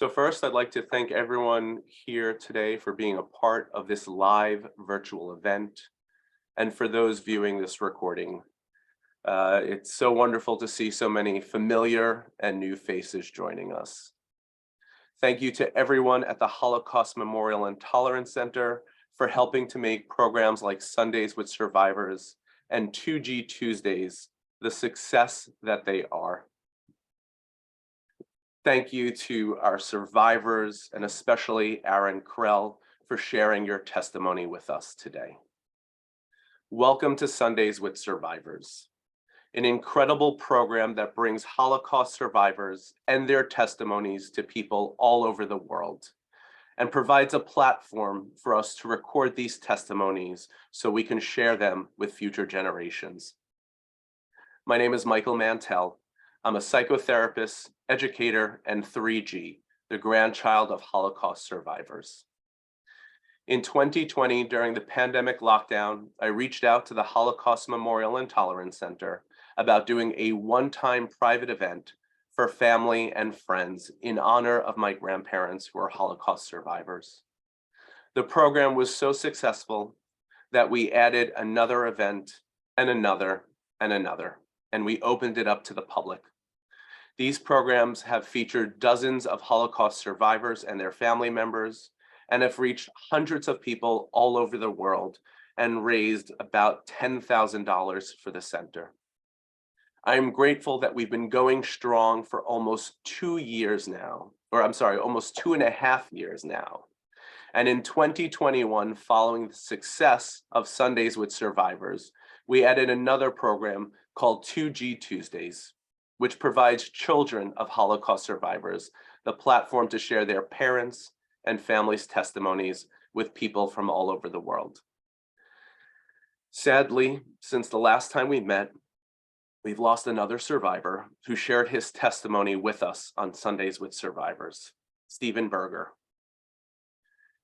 So first, I'd like to thank everyone here today for being a part of this live virtual event, and for those viewing this recording. It's so wonderful to see so many familiar and new faces joining us. Thank you to everyone at the Holocaust Memorial and Tolerance Center for helping to make programs like Sundays with Survivors and 2G Tuesdays the success that they are. Thank you to our survivors, and especially Aron Krell, for sharing your testimony with us today. Welcome to Sundays with Survivors, an incredible program that brings Holocaust survivors and their testimonies to people all over the world, and provides a platform for us to record these testimonies so we can share them with future generations. My name is Michael Mantell. I'm a psychotherapist, educator, and 3G, the grandchild of Holocaust survivors. In 2020, during the pandemic lockdown, I reached out to the Holocaust Memorial and Tolerance Center about doing a one-time private event for family and friends in honor of my grandparents who are Holocaust survivors. The program was so successful that we added another event and another and another, and we opened it up to the public. These programs have featured dozens of Holocaust survivors and their family members, and have reached hundreds of people all over the world and raised about $10,000 for the center. I am grateful that we've been going strong for almost 2 years now, almost 2.5 years now. And in 2021, following the success of Sundays with Survivors, we added another program called 2G Tuesdays, which provides children of Holocaust survivors the platform to share their parents' and families' testimonies with people from all over the world. Sadly, since the last time we met, we've lost another survivor who shared his testimony with us on Sundays with Survivors, Stephen Berger.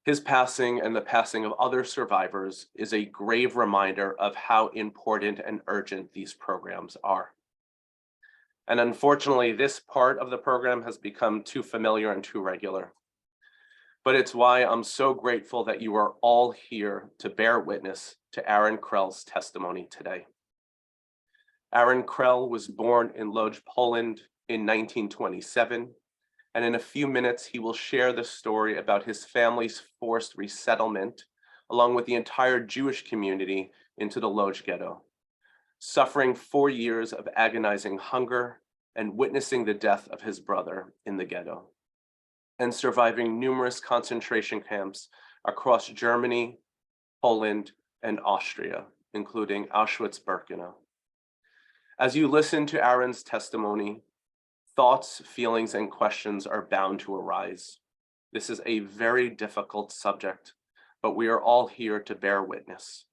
His passing and the passing of other survivors is a grave reminder of how important and urgent these programs are. And unfortunately, this part of the program has become too familiar and too regular. But it's why I'm so grateful that you are all here to bear witness to Aron Krell's testimony today. Aron Krell was born in Lodz, Poland in 1927, and in a few minutes he will share the story about his family's forced resettlement, along with the entire Jewish community, into the Lodz ghetto, suffering 4 years of agonizing hunger and witnessing the death of his brother in the ghetto, and surviving numerous concentration camps across Germany, Poland, and Austria, including Auschwitz-Birkenau. As you listen to Aron's testimony, thoughts, feelings, and questions are bound to arise. This is a very difficult subject, but we are all here to bear witness.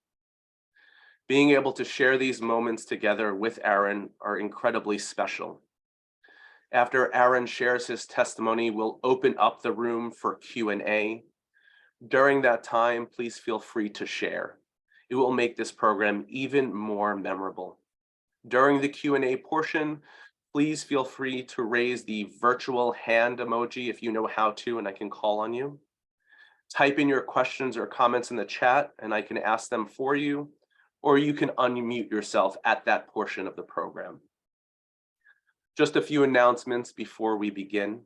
Being able to share these moments together with Aron are incredibly special. After Aron shares his testimony, we'll open up the room for Q&A. During that time, please feel free to share. It will make this program even more memorable. During the Q&A portion, please feel free to raise the virtual hand emoji if you know how to, and I can call on you. Type in your questions or comments in the chat, and I can ask them for you, or you can unmute yourself at that portion of the program. Just a few announcements before we begin.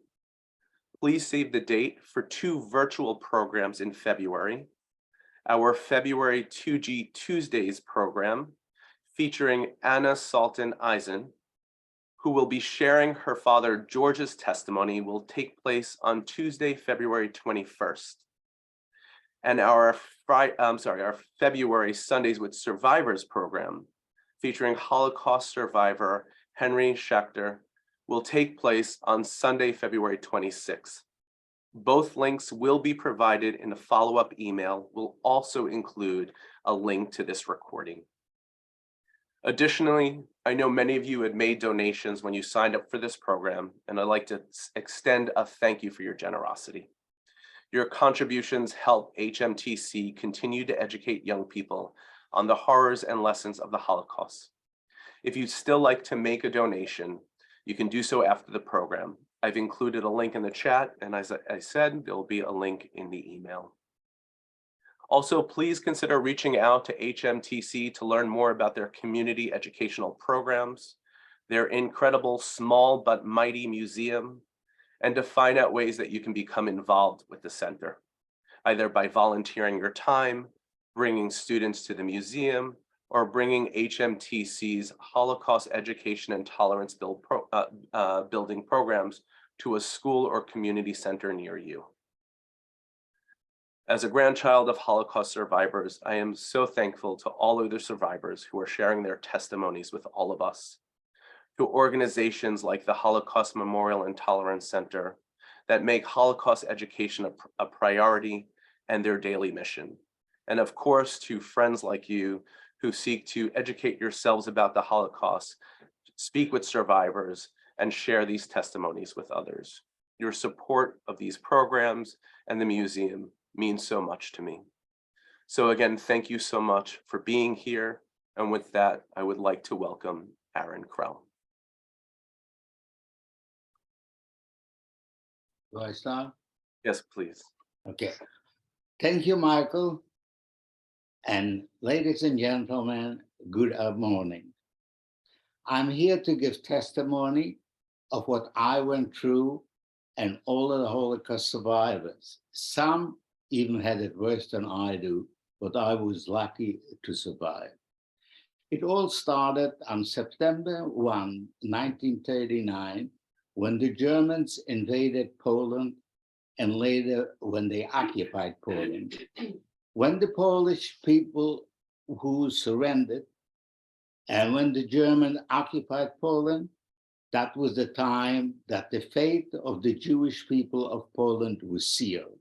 Please save the date for 2 virtual programs in February. Our February 2G Tuesdays program, featuring Anna Salton-Eisen, who will be sharing her father George's testimony, will take place on Tuesday, February 21st. And our February Sundays with Survivors program, featuring Holocaust survivor Henry Schechter, will take place on Sunday, February 26th. Both links will be provided in a follow-up email. We'll also include a link to this recording. Additionally, I know many of you had made donations when you signed up for this program, and I'd like to extend a thank you for your generosity. Your contributions help HMTC continue to educate young people on the horrors and lessons of the Holocaust. If you'd still like to make a donation, you can do so after the program. I've included a link in the chat, and as I said, there'll be a link in the email. Also, please consider reaching out to HMTC to learn more about their community educational programs, their incredible small but mighty museum, and to find out ways that you can become involved with the center, either by volunteering your time, bringing students to the museum, or bringing HMTC's Holocaust Education and Tolerance building programs to a school or community center near you. As a grandchild of Holocaust survivors, I am so thankful to all of the survivors who are sharing their testimonies with all of us, to organizations like the Holocaust Memorial and Tolerance Center that make Holocaust education a priority and their daily mission. And of course, to friends like you who seek to educate yourselves about the Holocaust, speak with survivors, and share these testimonies with others. Your support of these programs and the museum means so much to me. So again, thank you so much for being here. And with that, I would like to welcome Aron Krell. Do I start? Yes, please. Okay. Thank you, Michael. And ladies and gentlemen, good morning. I'm here to give testimony of what I went through and all of the Holocaust survivors. Some even had it worse than I do, but I was lucky to survive. It all started on September 1, 1939, when the Germans invaded Poland and later when they occupied Poland. When the Polish people who surrendered and when the German occupied Poland, that was the time that the fate of the Jewish people of Poland was sealed.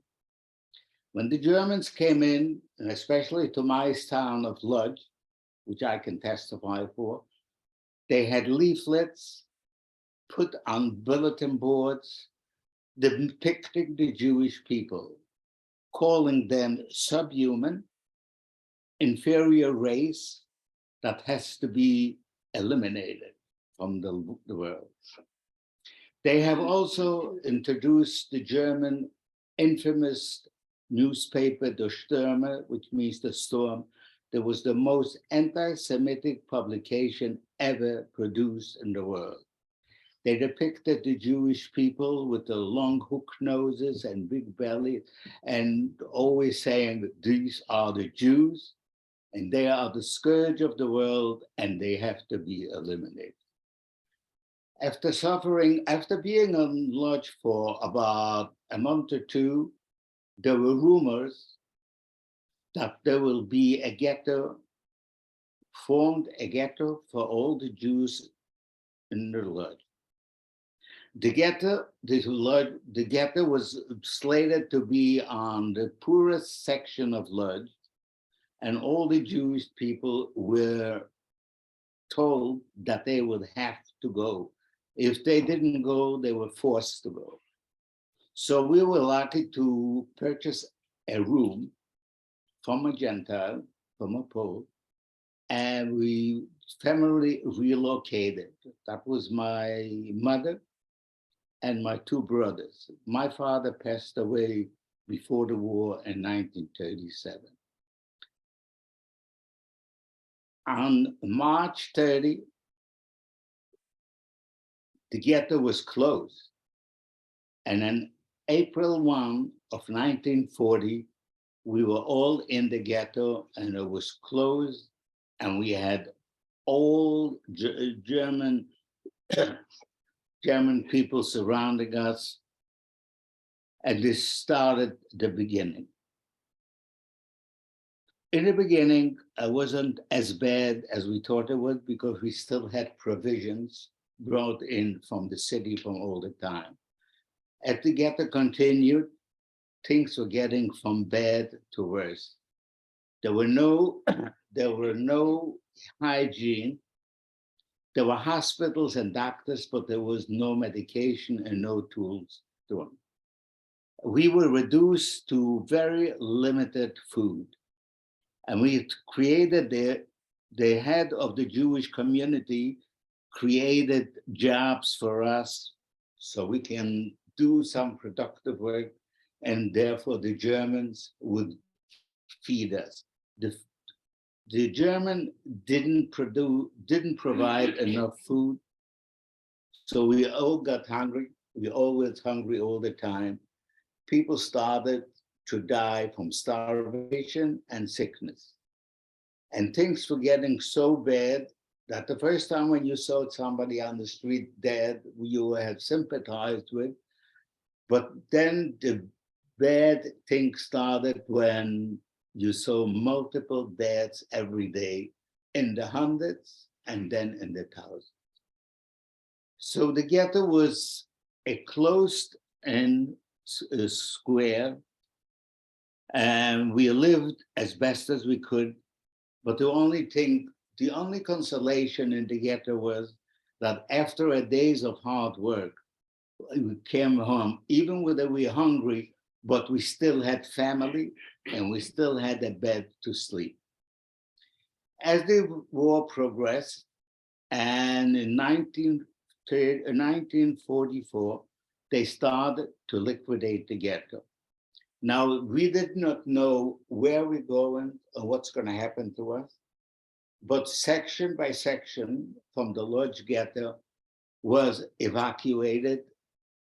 When the Germans came in, and especially to my town of Lodz, which I can testify for, they had leaflets put on bulletin boards depicting the Jewish people, calling them subhuman, inferior race that has to be eliminated from the world. They have also introduced the German infamous newspaper, Der Stürmer, which means the storm. That was the most anti-Semitic publication ever produced in the world. They depicted the Jewish people with the long hook noses and big belly and always saying, these are the Jews and they are the scourge of the world and they have to be eliminated. After being on Lodz for about a month or two, there were rumors that there will be a ghetto, formed a ghetto for all the Jews in the Lodz. The ghetto was slated to be on the poorest section of Lodz, and all the Jewish people were told that they would have to go. If they didn't go, they were forced to go. So we were lucky to purchase a room from a Gentile, from a Pole, and we family relocated. That was my mother and my two brothers. My father passed away before the war in 1937. On March 30, the ghetto was closed. And on April 1 of 1940, we were all in the ghetto and it was closed and we had all German people surrounding us. And this started the beginning. In the beginning, it wasn't as bad as we thought it would because we still had provisions brought in from the city from all the time. As the ghetto continued, things were getting from bad to worse. There were no hygiene. There were hospitals and doctors, but there was no medication and no tools to them. We were reduced to very limited food. And we created the head of the Jewish community created jobs for us so we can do some productive work, and therefore the Germans would feed us. The German didn't provide enough food, so we all got hungry. We always hungry all the time. People started to die from starvation and sickness. And things were getting so bad that the first time when you saw somebody on the street dead, you had sympathized with. But then the bad thing started when you saw multiple deaths every day in the hundreds and then in the thousands. So the ghetto was a closed-in square, and we lived as best as we could. But the only consolation in the ghetto was that after a days of hard work, we came home, even whether we were hungry, but we still had family and we still had a bed to sleep. As the war progressed, and in 1944, they started to liquidate the ghetto. Now, we did not know where we're going or what's going to happen to us, but section by section from the Lodz ghetto was evacuated.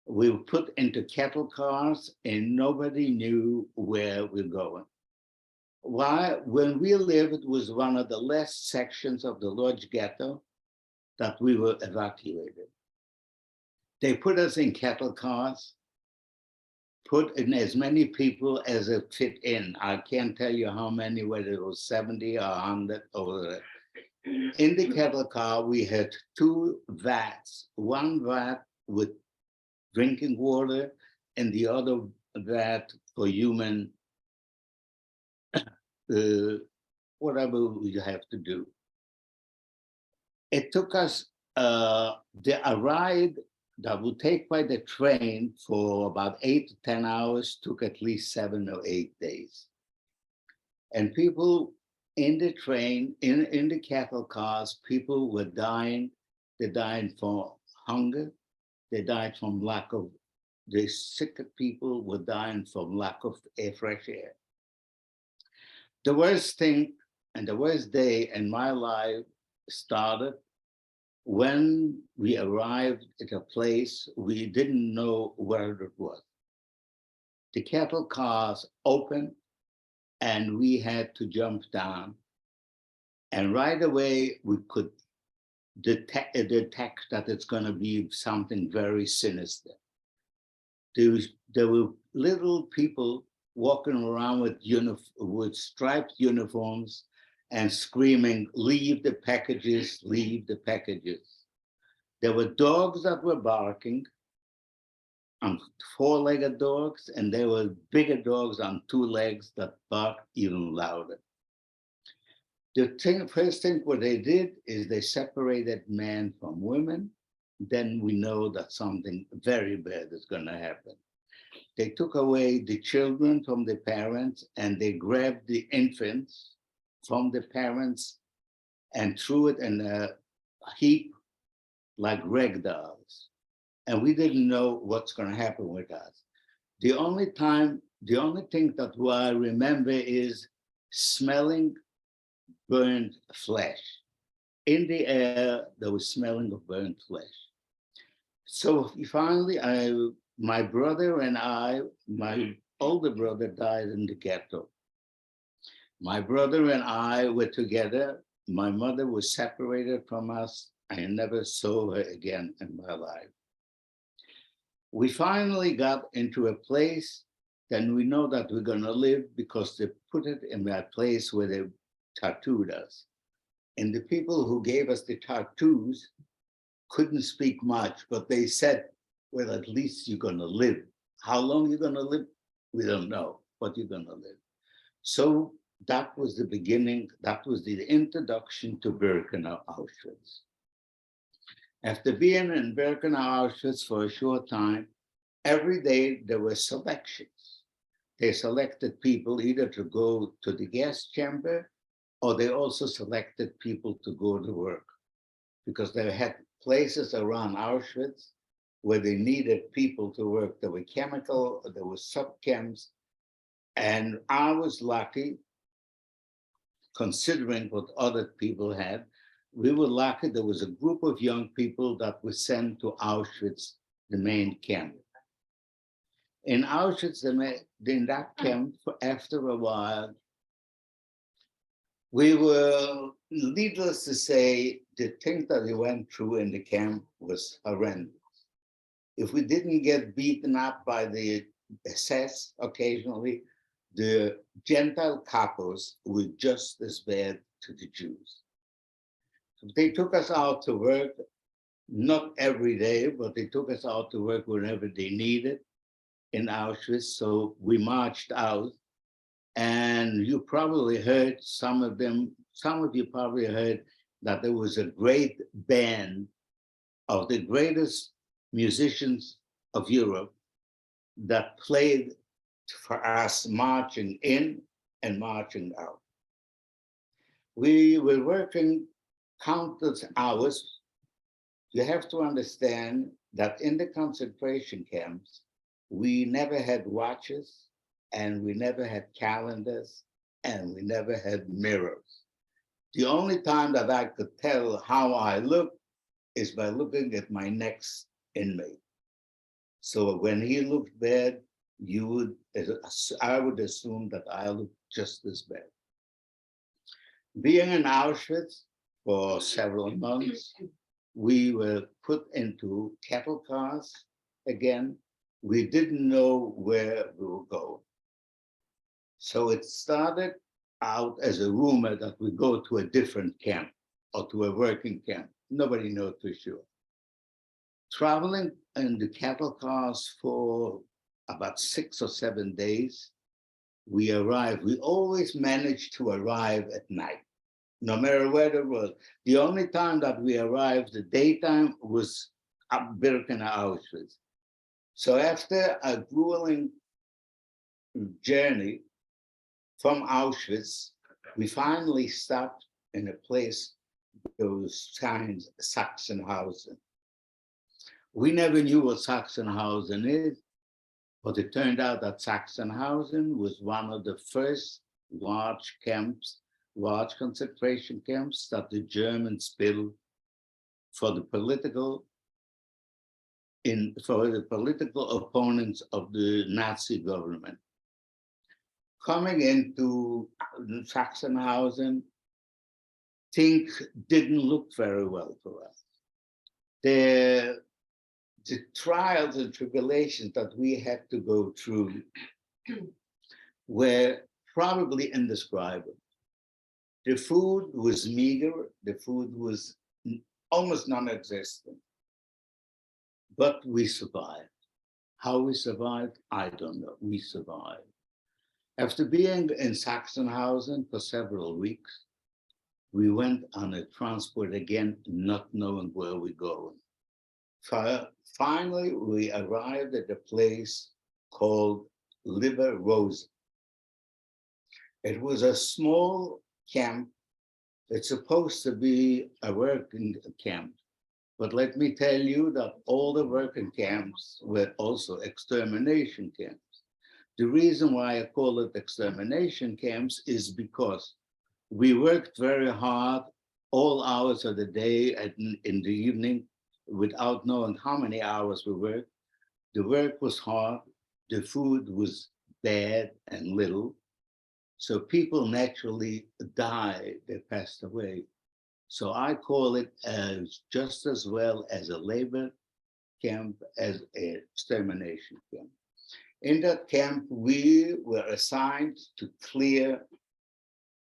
We were put into cattle cars and nobody knew where we're going. Why? When we lived, it was one of the last sections of the Lodz ghetto that we were evacuated. They put us in cattle cars, put in as many people as it fit in. I can't tell you how many, whether it was 70 or 100 or in the cattle car, we had two vats, one vat with drinking water and the other vat for human, whatever we have to do. It took us, a ride that would take by the train for about 8 to 10 hours took at least 7 or 8 days. And people in the train, in the cattle cars, people were dying. They died from hunger. They died from lack of, the sick people were dying from lack of fresh air. The worst thing and the worst day in my life started when we arrived at a place we didn't know where it was. The cattle cars opened and we had to jump down. And right away we could detect that it's going to be something very sinister. There were little people walking around with striped uniforms and screaming, "Leave the packages, leave the packages." There were dogs that were barking, on four-legged dogs, and there were bigger dogs on 2 legs that barked even louder. First thing what they did is they separated men from women. Then we know that something very bad is going to happen. They took away the children from the parents and they grabbed the infants from the parents and threw it in a heap like rag dolls. And we didn't know what's going to happen with us. The only thing that I remember is smelling burnt flesh. In the air, there was smelling of burnt flesh. So finally, my brother and I, my older brother died in the ghetto. My brother and I were together. My mother was separated from us. I never saw her again in my life. We finally got into a place, then we know that we're going to live because they put it in that place where they tattooed us. And the people who gave us the tattoos couldn't speak much, but they said, well, at least you're going to live. How long you're going to live, we don't know, but you're going to live. So that was the beginning, that was the introduction to Birkenau Auschwitz. After being in Birkenau Auschwitz for a short time, every day there were selections. They selected people either to go to the gas chamber, or they also selected people to go to work, because they had places around Auschwitz where they needed people to work. There were chemical, there were sub-chems, and I was lucky, considering what other people had. We were lucky there was a group of young people that were sent to Auschwitz, the main camp. In Auschwitz, in that camp, after a while, we were, needless to say, the thing that we went through in the camp was horrendous. If we didn't get beaten up by the SS occasionally, the Gentile capos were just as bad to the Jews. So they took us out to work, not every day, but they took us out to work whenever they needed in Auschwitz. So we marched out, and you probably heard some of you probably heard that there was a great band of the greatest musicians of Europe that played for us marching in and marching out. We were working countless hours. You have to understand that in the concentration camps, we never had watches, and we never had calendars, and we never had mirrors. The only time that I could tell how I looked is by looking at my next inmate. So when he looked bad, I would assume that I looked just as bad. Being in Auschwitz for several months, we were put into cattle cars again. We didn't know where we were going. So it started out as a rumor that we go to a different camp or to a working camp. Nobody knows for sure. Traveling in the cattle cars for about 6 or 7 days, we arrived. We always managed to arrive at night, no matter where it was. The only time that we arrived, the daytime, was up Birkenau, Auschwitz. So after a grueling journey from Auschwitz, we finally stopped in a place that was signed Sachsenhausen. We never knew what Sachsenhausen is, but it turned out that Sachsenhausen was one of the first large camps, large concentration camps that the Germans built for the political opponents of the Nazi government. Coming into Sachsenhausen, things didn't look very well for us. The trials and tribulations that we had to go through were probably indescribable. The food was meager, the food was almost non-existent, but we survived. How we survived, I don't know, we survived. After being in Sachsenhausen for several weeks, we went on a transport again, not knowing where we're going. Finally, we arrived at a place called Liber Rosa. It was a small camp. It's supposed to be a working camp. But let me tell you that all the working camps were also extermination camps. The reason why I call it extermination camps is because we worked very hard all hours of the day and in the evening without knowing how many hours we worked. The work was hard, the food was bad and little. So people naturally died, they passed away. So I call it as just as well as a labor camp as an extermination camp. In that camp, we were assigned to clear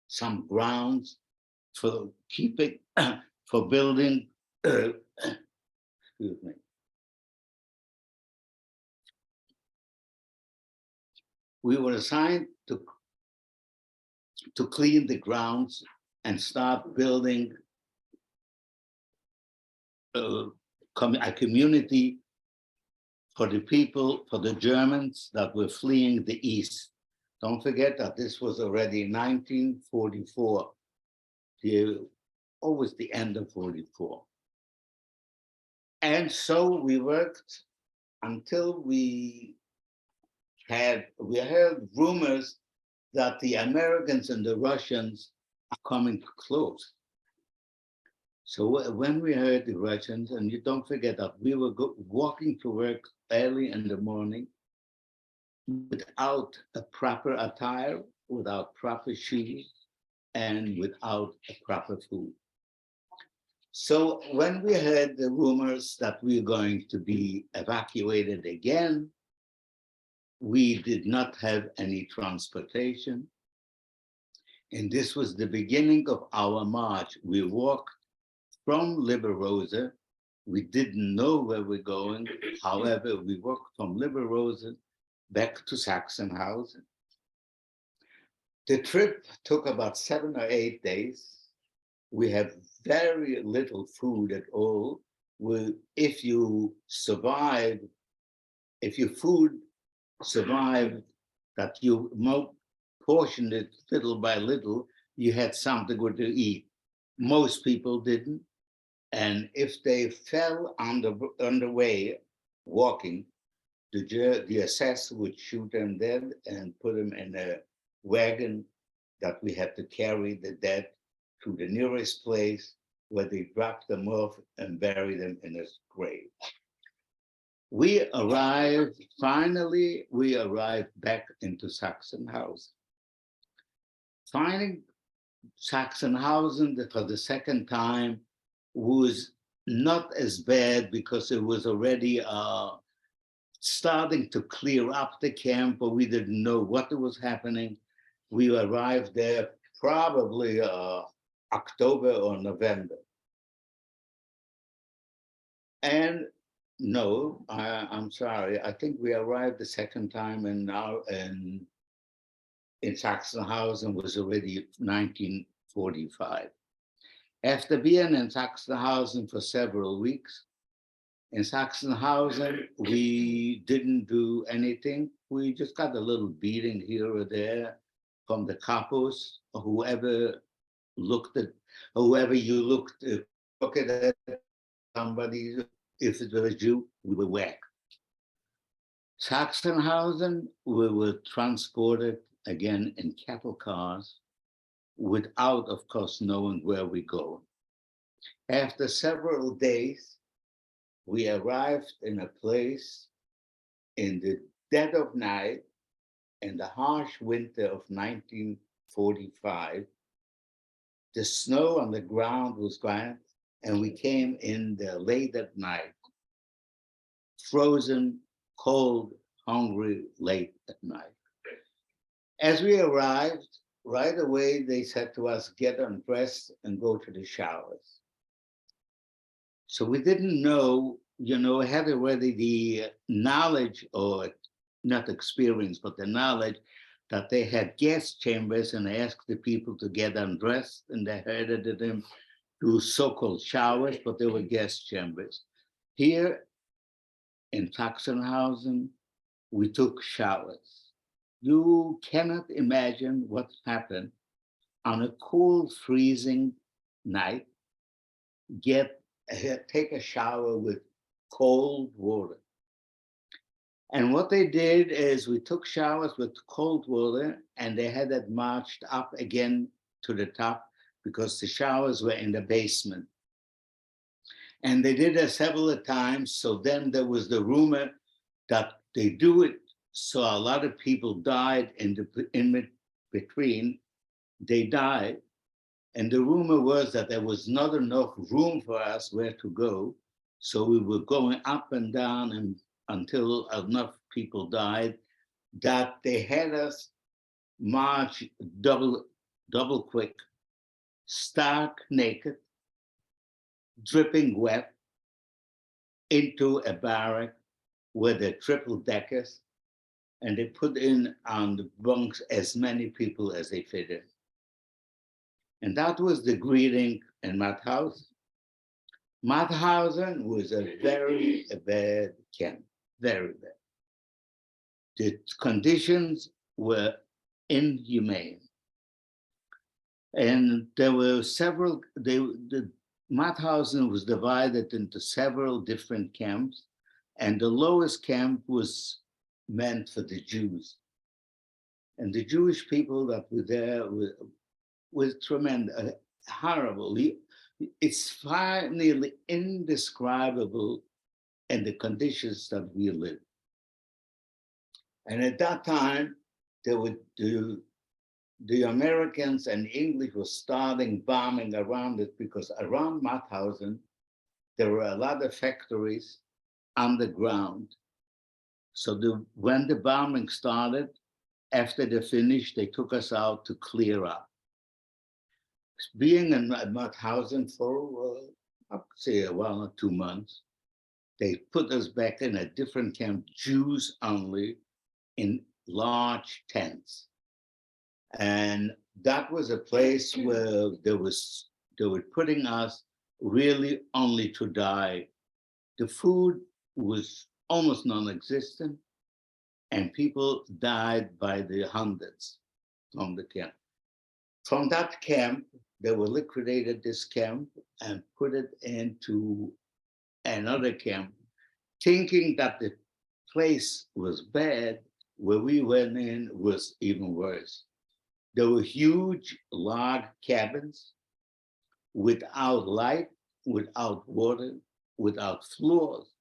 some grounds for keeping, for building, excuse me. We were assigned to clean the grounds and start building a community for the people, for the Germans that were fleeing the East. Don't forget that this was already 1944, always the end of 44. And so we worked until we heard rumors that the Americans and the Russians are coming close. So when we heard the Russians, and you don't forget that we were walking to work early in the morning without a proper attire, without proper shoes, and without a proper food. So when we heard the rumors that we were going to be evacuated again, we did not have any transportation. And this was the beginning of our march. We walked from Liberosa. We didn't know where we're going. However, we walked from Liberosa back to Sachsenhausen. The trip took about 7 or 8 days. We had very little food at all. If your food survived, that you portioned it little by little, you had something good to eat. Most people didn't. And if they fell on the way walking, the SS would shoot them dead and put them in a wagon that we had to carry the dead to the nearest place where they dropped them off and buried them in a grave. Finally, we arrived back into Sachsenhausen. Finding Sachsenhausen for the second time was not as bad because it was already starting to clear up the camp, but we didn't know what was happening. We arrived there probably October or November. And no, I'm sorry, I think we arrived the second time and now in Sachsenhausen was already 1945. After being in Sachsenhausen for several weeks, in Sachsenhausen, we didn't do anything. We just got a little beating here or there from the capos, or whoever look at somebody, if it was a Jew, we were whacked. Sachsenhausen, we were transported again in cattle cars without, of course, knowing where we go. After several days, we arrived in a place in the dead of night in the harsh winter of 1945. The snow on the ground was gone, and we came in there late at night, frozen, cold, hungry, late at night. As we arrived, right away, they said to us, get undressed and go to the showers. So we didn't know, had already the knowledge, or not experience, but the knowledge that they had gas chambers, and they asked the people to get undressed, and they headed them to so-called showers, but they were gas chambers. Here in Sachsenhausen, we took showers. You cannot imagine what happened on a cold, freezing night. Take a shower with cold water. And what they did is we took showers with cold water, and they had it marched up again to the top because the showers were in the basement. And they did it several times. So then there was the rumor that they do it. So a lot of people died in between. They died. And the rumor was that there was not enough room for us where to go. So we were going up and down and until enough people died, that they had us march double quick, stark naked, dripping wet, into a barrack where the triple deckers, and they put in on the bunks as many people as they fitted. And that was the greeting in Mauthausen. Mauthausen was a very bad camp, very bad. The conditions were inhumane. And there were several, the Mauthausen was divided into several different camps, and the lowest camp was meant for the Jews. And the Jewish people that were there were tremendous, horrible. It's nearly indescribable in the conditions that we live. And at that time, the Americans and English were starting bombing around it, because around Mauthausen, there were a lot of factories underground. So when the bombing started, after they finished, they took us out to clear up. Being in Mauthausen for, I would say, 1 or 2 months, they put us back in a different camp, Jews only, in large tents. And that was a place where they were putting us really only to die. The food was almost non-existent, and people died by the hundreds from the camp. From that camp, they were liquidated this camp and put it into another camp, thinking that the place was bad. Where we went in was even worse. There were huge log cabins without light, without water, without floors.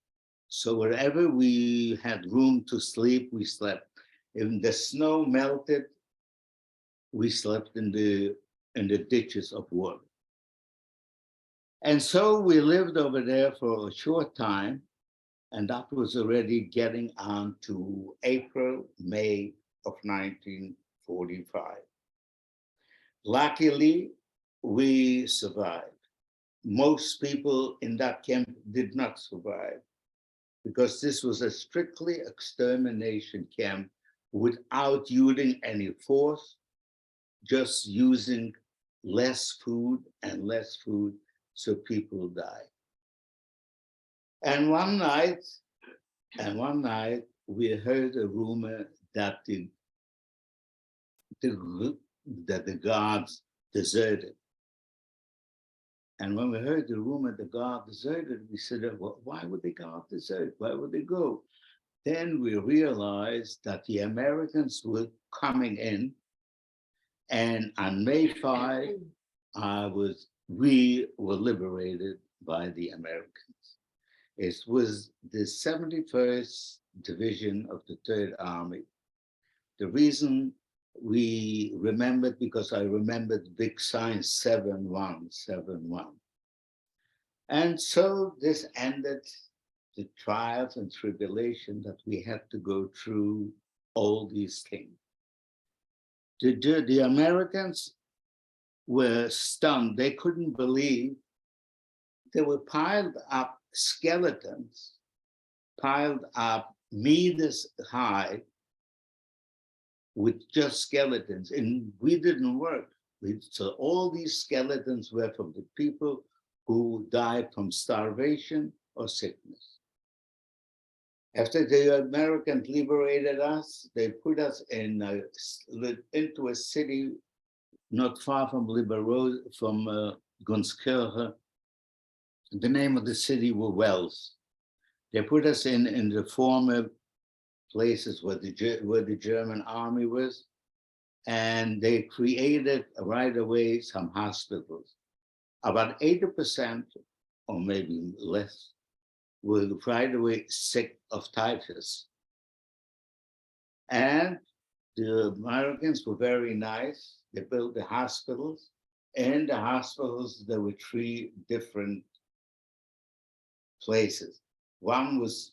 So wherever we had room to sleep, we slept. If the snow melted, we slept in the ditches of water. And so we lived over there for a short time, and that was already getting on to April, May of 1945. Luckily, we survived. Most people in that camp did not survive, because this was a strictly extermination camp without using any force, just using less food and less food, so people died. And one night, we heard a rumor that the guards deserted. And when we heard the rumor the guard deserted, we said, well, why would the guard desert? Where would they go? Then we realized that the Americans were coming in, and on May 5, we were liberated by the Americans. It was the 71st Division of the Third Army. The reason we remembered, because I remembered big sign 7171. And so this ended the trials and tribulation that we had to go through, all these things. The Americans were stunned. They couldn't believe there were piled up skeletons, piled up meters high, with just skeletons, and we didn't work. So all these skeletons were from the people who died from starvation or sickness. After the Americans liberated us, they put us into a city not far from Gunskirche. The name of the city was Wells. They put us in the former places where the German army was, and they created right away some hospitals. About 80%, or maybe less, were right away sick of typhus. And the Americans were very nice. They built the hospitals. In the hospitals, there were 3 different places. One was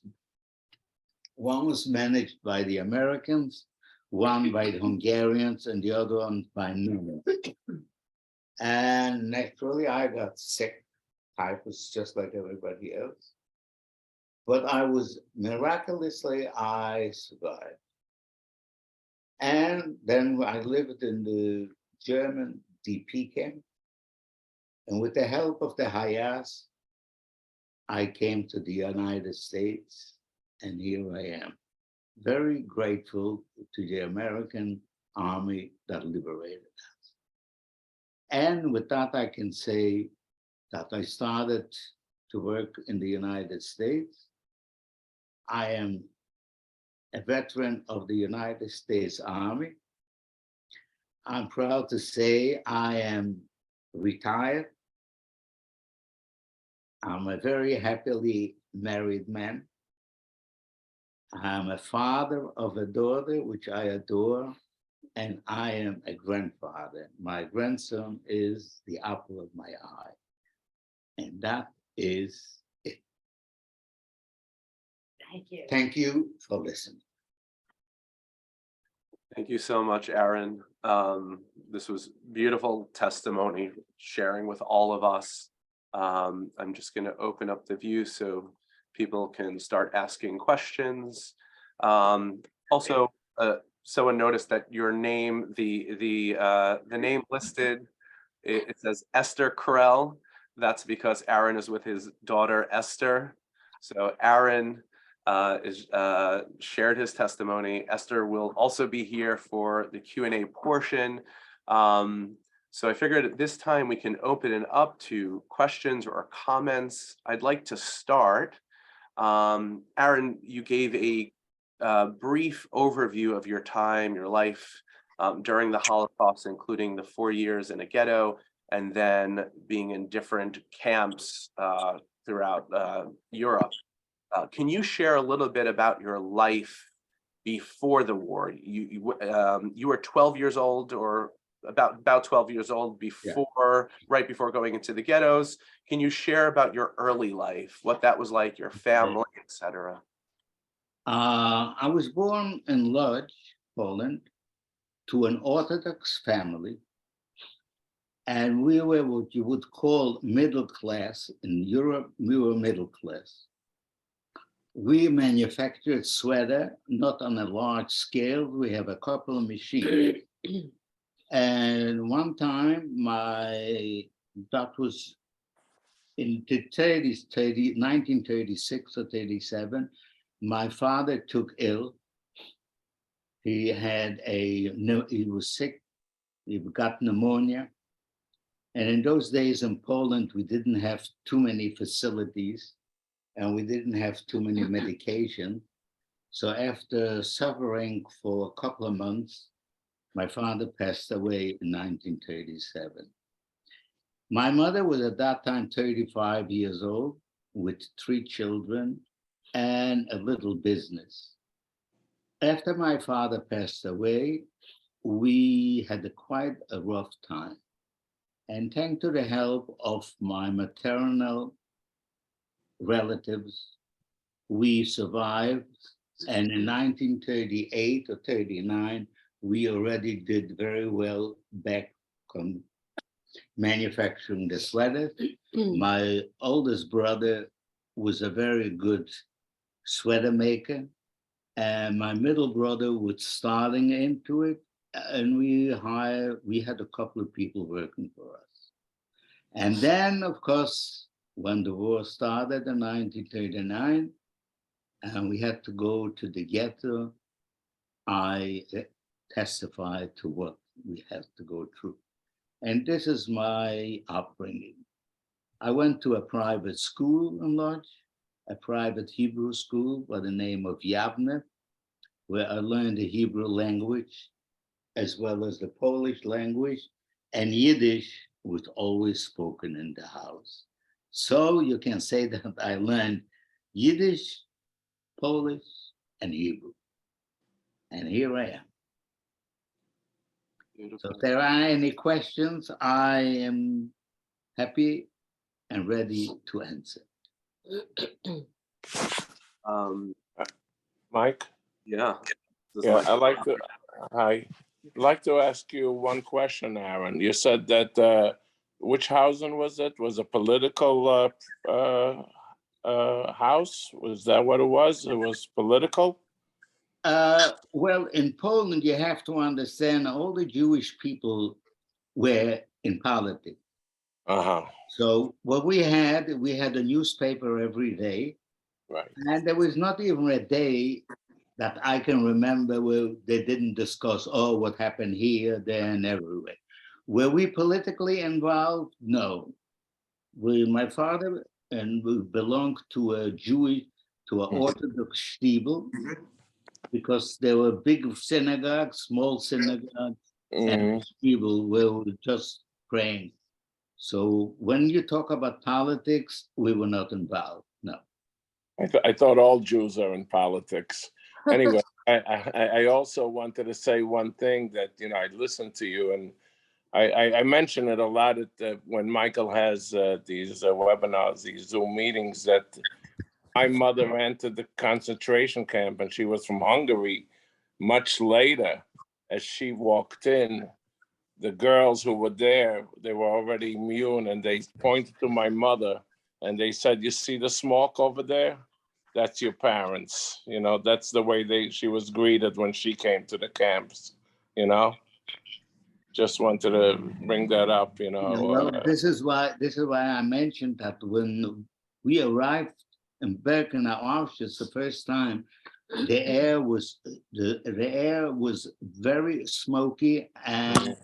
managed by the Americans, one by the Hungarians, and the other one by Newman. And naturally, I got sick, typhus, just like everybody else. But miraculously, I survived. And then I lived in the German DP camp. And with the help of the Hayas, I came to the United States, and here I am. Very grateful to the American army that liberated us. And with that, I can say that I started to work in the United States. I am a veteran of the United States Army. I'm proud to say I am retired. I'm a very happily married man. I'm a father of a daughter, which I adore, and I am a grandfather. My grandson is the apple of my eye. And that is it. Thank you. Thank you for listening. Thank you so much, Aron. This was beautiful testimony, sharing with all of us. I'm just going to open up the view so people can start asking questions. Also, someone noticed that your name, the name listed, it says Esther Krell. That's because Aron is with his daughter Esther. So Aron shared his testimony. Esther will also be here for the Q&A portion. So I figured at this time we can open it up to questions or comments. I'd like to start. Aron, you gave a brief overview of your time, your life during the Holocaust, including the 4 years in a ghetto, and then being in different camps throughout Europe. Can you share a little bit about your life before the war? You were 12 years old, or about 12 years old before, right before going into the ghettos. Can you share about your early life, what that was like, your family, etc.? I was born in Lodz, Poland, to an Orthodox family. And we were what you would call middle class. In Europe, we were middle class. We manufactured sweater, not on a large scale. We have a couple of machines. And one time, that was in the 1936 or 37, my father took ill. He was sick, he got pneumonia. And in those days in Poland, we didn't have too many facilities and we didn't have too many medication. So after suffering for a couple of months, my father passed away in 1937. My mother was at that time 35 years old with 3 children and a little business. After my father passed away, we had quite a rough time. And thanks to the help of my maternal relatives, we survived. And in 1938 or 39, we already did very well back on manufacturing the sweaters. My oldest brother was a very good sweater maker. And my middle brother was starting into it. And we had a couple of people working for us. And then, of course, when the war started in 1939, and we had to go to the ghetto, I testified to what we had to go through. And this is my upbringing. I went to a private school in Lodz, a private Hebrew school by the name of Yavne, where I learned the Hebrew language, as well as the Polish language, and Yiddish was always spoken in the house. So you can say that I learned Yiddish, Polish, and Hebrew. And here I am. Beautiful. So if there are any questions, I am happy and ready to answer. Mike? Yeah. Yeah, I'd like to ask you one question, Aron. You said that, which housing was it? Was a political house? Was that what it was? It was political? Well, in Poland, you have to understand all the Jewish people were in politics. Uh-huh. So what we had a newspaper every day. Right. And there was not even a day that I can remember where they didn't discuss, oh, what happened here, there, and everywhere. Were we politically involved? No. My father and we belonged to an Orthodox shtibel, because there were big synagogues, small synagogues, and people were just praying. So when you talk about politics, we were not involved. No. I thought all Jews are in politics. Anyway, I also wanted to say one thing that, I listened to you, and I mention it a lot when Michael has these webinars, these Zoom meetings, that my mother entered the concentration camp, and she was from Hungary. Much later, as she walked in, the girls who were there, they were already immune, and they pointed to my mother and they said, "You see the smoke over there? That's your parents." That's the way she was greeted when she came to the camps. Just wanted to bring that up. Well, this is why I mentioned that when we arrived in Birkenau, Auschwitz, the first time, the air was very smoky, and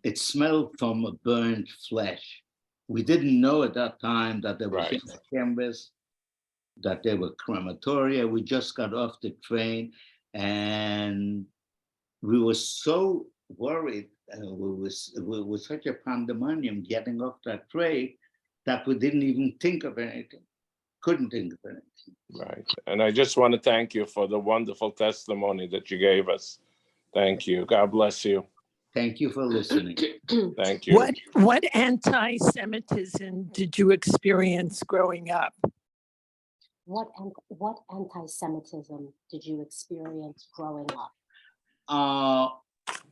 it smelled from a burnt flesh. We didn't know at that time that there was gas chambers, that there were crematoria. We just got off the train, and we were so worried. We were such a pandemonium getting off that train that we didn't even think of anything. Couldn't think of anything. Right. And I just want to thank you for the wonderful testimony that you gave us. Thank you. God bless you. Thank you for listening. Thank you. What anti-Semitism did you experience growing up? What anti-Semitism did you experience growing up?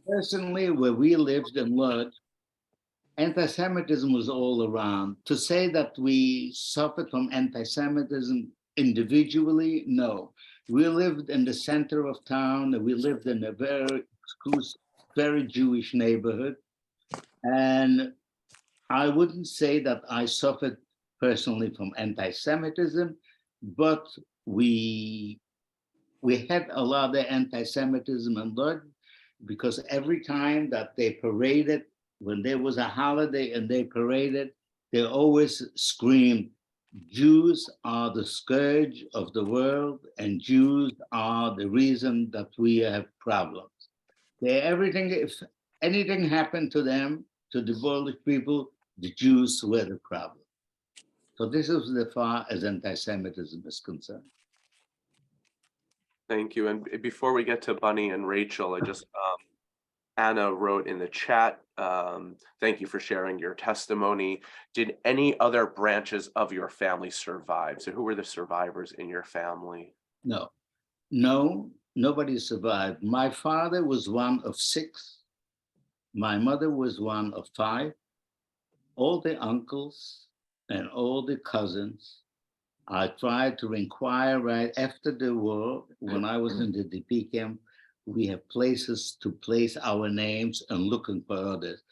Personally, where we lived in Lod, anti-Semitism was all around. To say that we suffered from anti-Semitism individually, no. We lived in the center of town, and we lived in a very exclusive, very Jewish neighborhood. And I wouldn't say that I suffered personally from anti-Semitism, but we had a lot of anti-Semitism in Lod, because every time that they paraded, when there was a holiday and they paraded, they always screamed, "Jews are the scourge of the world, and Jews are the reason that we have problems." If anything happened to them, to the Polish people, the Jews were the problem. So this is as far as anti-Semitism is concerned. Thank you. And before we get to Bunny and Rachel, I just, Anna wrote in the chat, thank you for sharing your testimony. Did any other branches of your family survive? So who were the survivors in your family? No, nobody survived. My father was one of 6. My mother was one of 5. All the uncles and all the cousins, I tried to inquire right after the war. When I was in the DP camp, we have places to place our names and looking for others.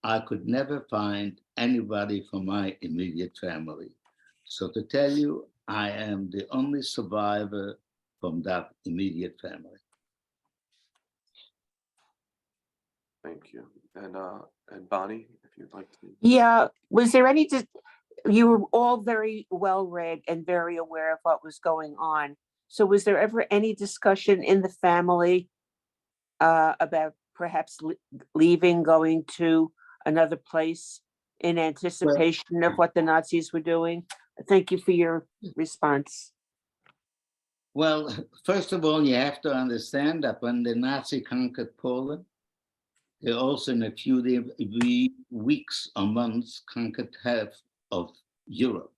I could never find anybody from my immediate family. So to tell you, I am the only survivor from that immediate family. Thank you. And Bonnie, if you'd like to. Yeah, was there any, you were all very well read and very aware of what was going on. So was there ever any discussion in the family about perhaps leaving, going to another place in anticipation of what the Nazis were doing? Thank you for your response. Well, first of all, you have to understand that when the Nazi conquered Poland, they also in a few weeks or months conquered half of Europe.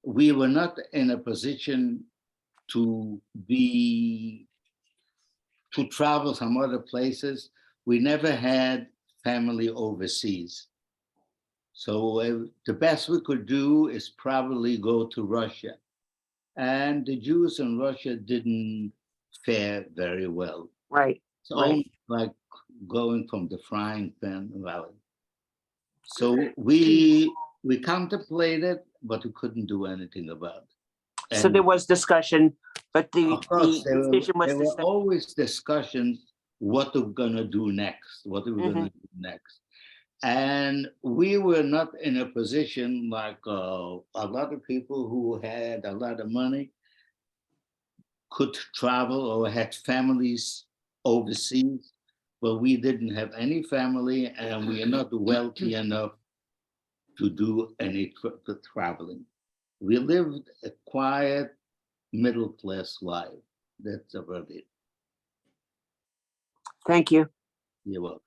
We were not in a position to travel some other places. We never had family overseas. So the best we could do is probably go to Russia. And the Jews in Russia didn't fare very well. Right. It's almost like going from the frying pan valley. So we contemplated, but we couldn't do anything about it. So there was discussion, but the decision was there were always discussions what we're gonna do next, And we were not in a position like a lot of people who had a lot of money could travel or had families overseas, but we didn't have any family and we are not wealthy enough to do any traveling. We lived a quiet middle class life. That's about it. Thank you. You're welcome.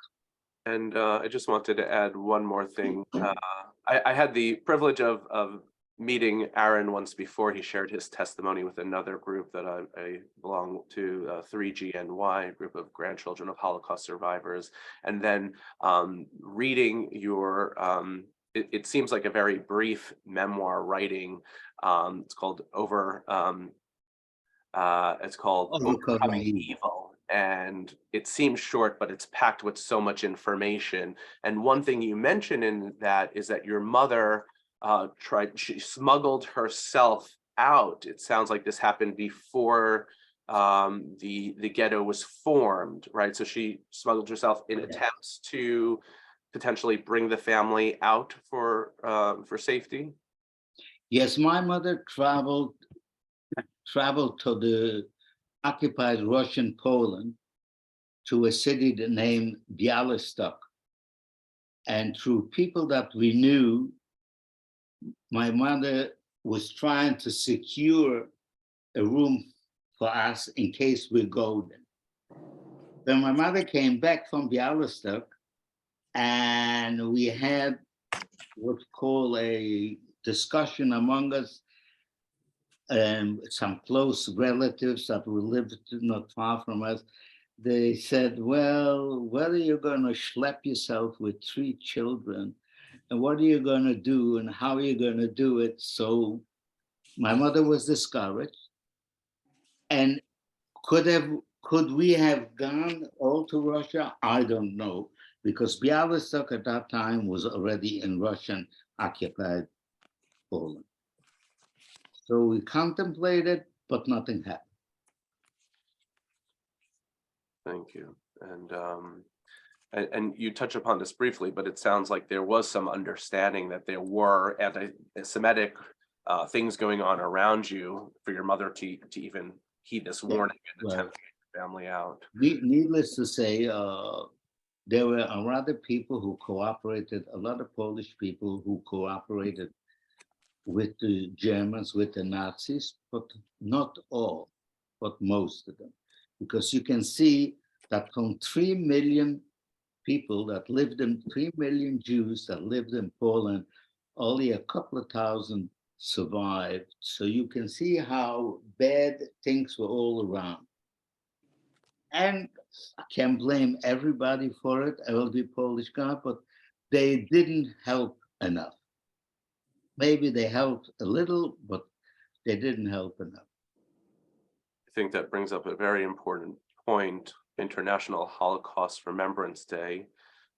And I just wanted to add one more thing. I had the privilege of meeting Aron once before. He shared his testimony with another group that I belong to, 3GNY, group of grandchildren of Holocaust survivors. And then reading your, it seems like a very brief memoir writing. It's called Overcoming Evil. And it seems short, but it's packed with so much information. And one thing you mentioned in that is that your mother she smuggled herself out. It sounds like this happened before the ghetto was formed, right? So she smuggled herself in attempts to potentially bring the family out for safety. Yes, my mother traveled to the occupied Russian Poland, to a city named Bialystok. And through people that we knew, my mother was trying to secure a room for us in case we go there. Then my mother came back from Bialystok and we had what's called a discussion among us, and some close relatives that we lived not far from us. They said, well, what are you going to schlep yourself with 3 children? And what are you going to do? And how are you going to do it? So my mother was discouraged. And could we have gone all to Russia? I don't know, because Bialystok at that time was already in Russian occupied Poland. So we contemplated, but nothing happened. Thank you. And you touch upon this briefly, but it sounds like there was some understanding that there were anti-Semitic things going on around you for your mother to even heed this warning and attempt to get your family out. Needless to say, there were a lot of people who cooperated, a lot of Polish people who cooperated with the Germans, with the Nazis, but not all, but most of them. Because you can see that from 3 million people that lived in, 3 million Jews that lived in Poland, only a couple of thousand survived. So you can see how bad things were all around. And I can't blame everybody for it, I will be Polish guy, but they didn't help enough. Maybe they helped a little, but they didn't help enough. I think that brings up a very important point. International Holocaust Remembrance Day,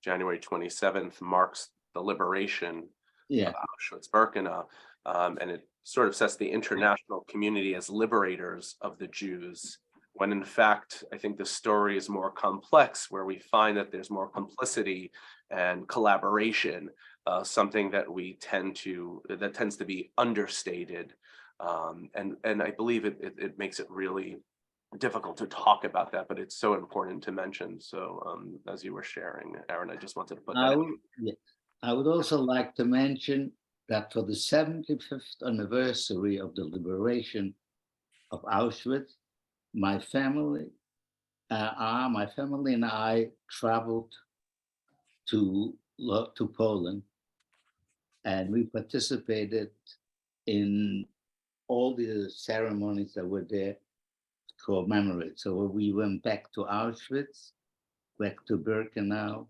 January 27th, marks the liberation of Auschwitz-Birkenau, and it sort of sets the international community as liberators of the Jews, when in fact, I think the story is more complex, where we find that there's more complicity and collaboration, something that tends to be understated. And I believe it makes it really difficult to talk about that, but it's so important to mention. So as you were sharing, Aron, I just wanted to put that in. I would also like to mention that for the 75th anniversary of the liberation of Auschwitz, my family and I traveled to Poland, and we participated in all the ceremonies that were there to commemorate. So we went back to Auschwitz, back to Birkenau,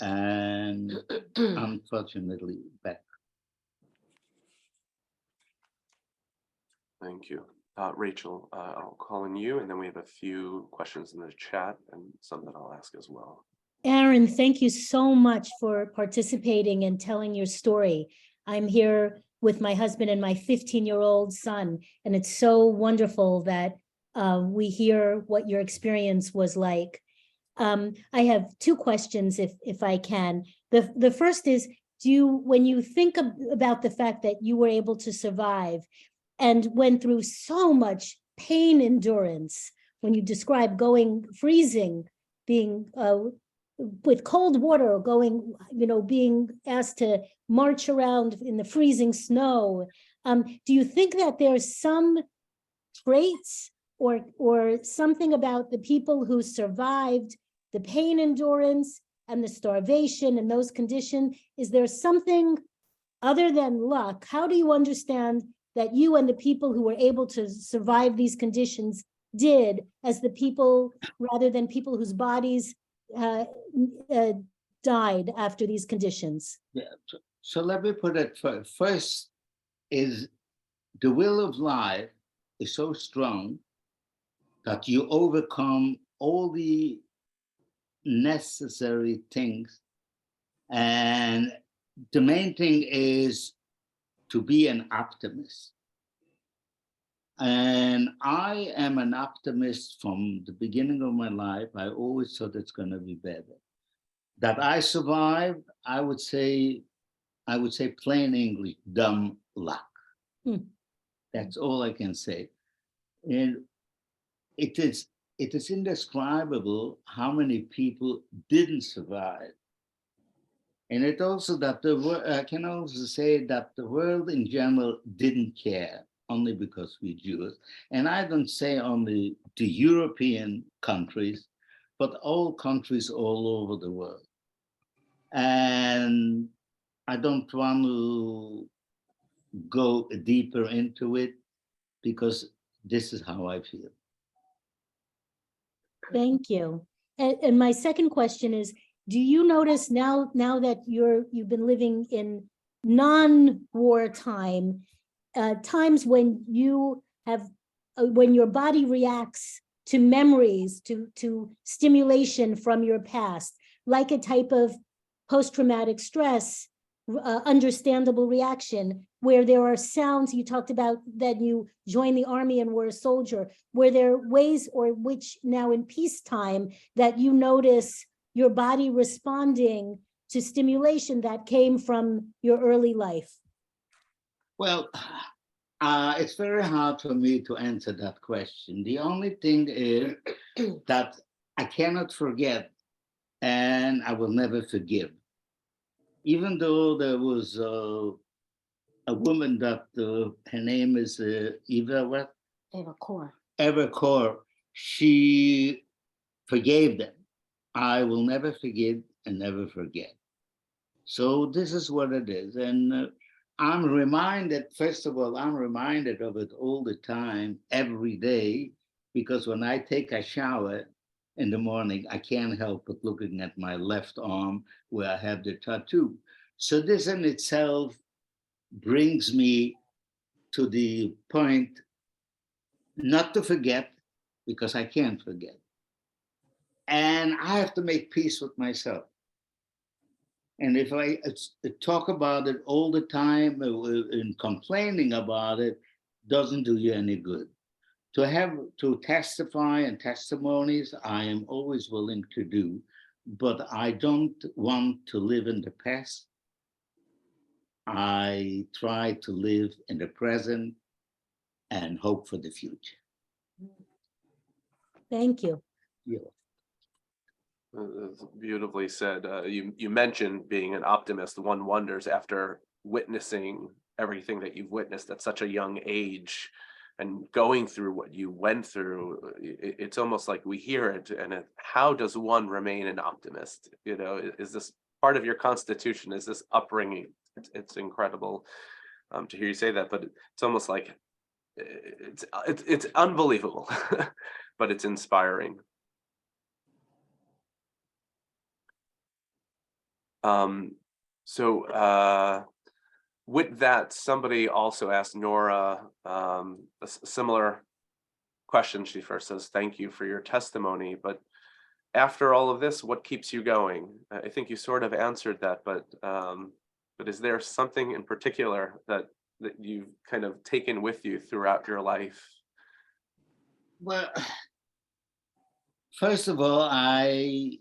and unfortunately back. Thank you. Rachel, I'll call on you, and then we have a few questions in the chat and some that I'll ask as well. Aron, thank you so much for participating and telling your story. I'm here with my husband and my 15-year-old son, and it's so wonderful that we hear what your experience was like. I have two questions, if I can. The first is, when you think about the fact that you were able to survive and went through so much pain endurance, when you describe freezing, being with cold water, being asked to march around in the freezing snow, do you think that there's some traits or something about the people who survived the pain endurance and the starvation and those conditions? Is there something other than luck? How do you understand that you and the people who were able to survive these conditions did as the people, rather than people whose bodies died after these conditions? Yeah. So let me put it first is the will of life is so strong that you overcome all the necessary things. And the main thing is to be an optimist. And I am an optimist from the beginning of my life. I always thought it's going to be better. That I survived, I would say plain English, dumb luck. That's all I can say. And it is indescribable how many people didn't survive. And it also that I can also say that the world in general didn't care, only because we're Jews. And I don't say only the European countries, but all countries all over the world. And I don't want to go deeper into it because this is how I feel. Thank you. And my second question is, do you notice now that you've been living in non-war times when you have when your body reacts to memories, to stimulation from your past, like a type of post-traumatic stress, understandable reaction, where there are sounds? You talked about that you joined the army and were a soldier. Were there ways or which now in peacetime that you notice your body responding to stimulation that came from your early life? Well, it's very hard for me to answer that question. The only thing is that I cannot forget and I will never forgive. Even though there was a woman that her name is Eva what? Eva Core. Eva Core, she forgave them. I will never forget and never forget. So this is what it is. And I'm reminded, first of all, I'm reminded of it all the time, every day, because when I take a shower in the morning, I can't help but looking at my left arm where I have the tattoo. So this in itself brings me to the point not to forget, because I can't forget. And I have to make peace with myself. And if I talk about it all the time and complaining about it, doesn't do you any good. To testify and testimonies, I am always willing to do, but I don't want to live in the past. I try to live in the present and hope for the future. Thank you. Yeah. That's beautifully said. You mentioned being an optimist. One wonders, after witnessing everything that you've witnessed at such a young age and going through what you went through, it's almost like we hear it, and how does one remain an optimist? You know, is this part of your constitution? Is this upbringing? It's incredible to hear you say that, but it's almost like it's unbelievable, but it's inspiring. With that, somebody also asked Nora a similar question. She first says, "Thank you for your testimony, but after all of this, what keeps you going?" I think you sort of answered that, but is there something in particular that you've kind of taken with you throughout your life? Well, First of all, I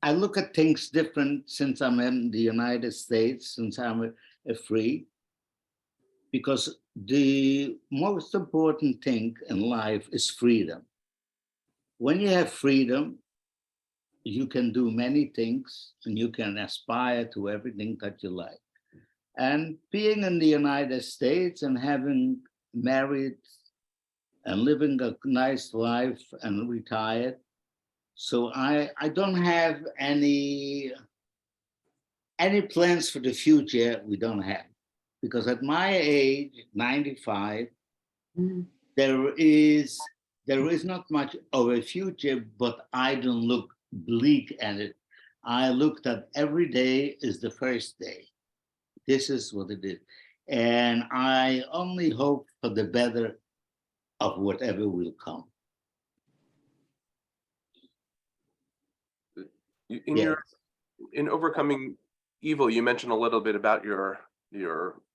look at things different since I'm in the United States, since I'm a free, because the most important thing in life is freedom. When you have freedom, you can do many things and you can aspire to everything that you like. And being in the United States and having married and living a nice life and retired, so I don't have any plans for the future. We don't have, because at my age, 95, there is not much of a future, but I don't look bleak at it. I look that every day is the first day. This is what it is. And I only hope for the better of whatever will come. In Yes. in overcoming evil, you mentioned a little bit about your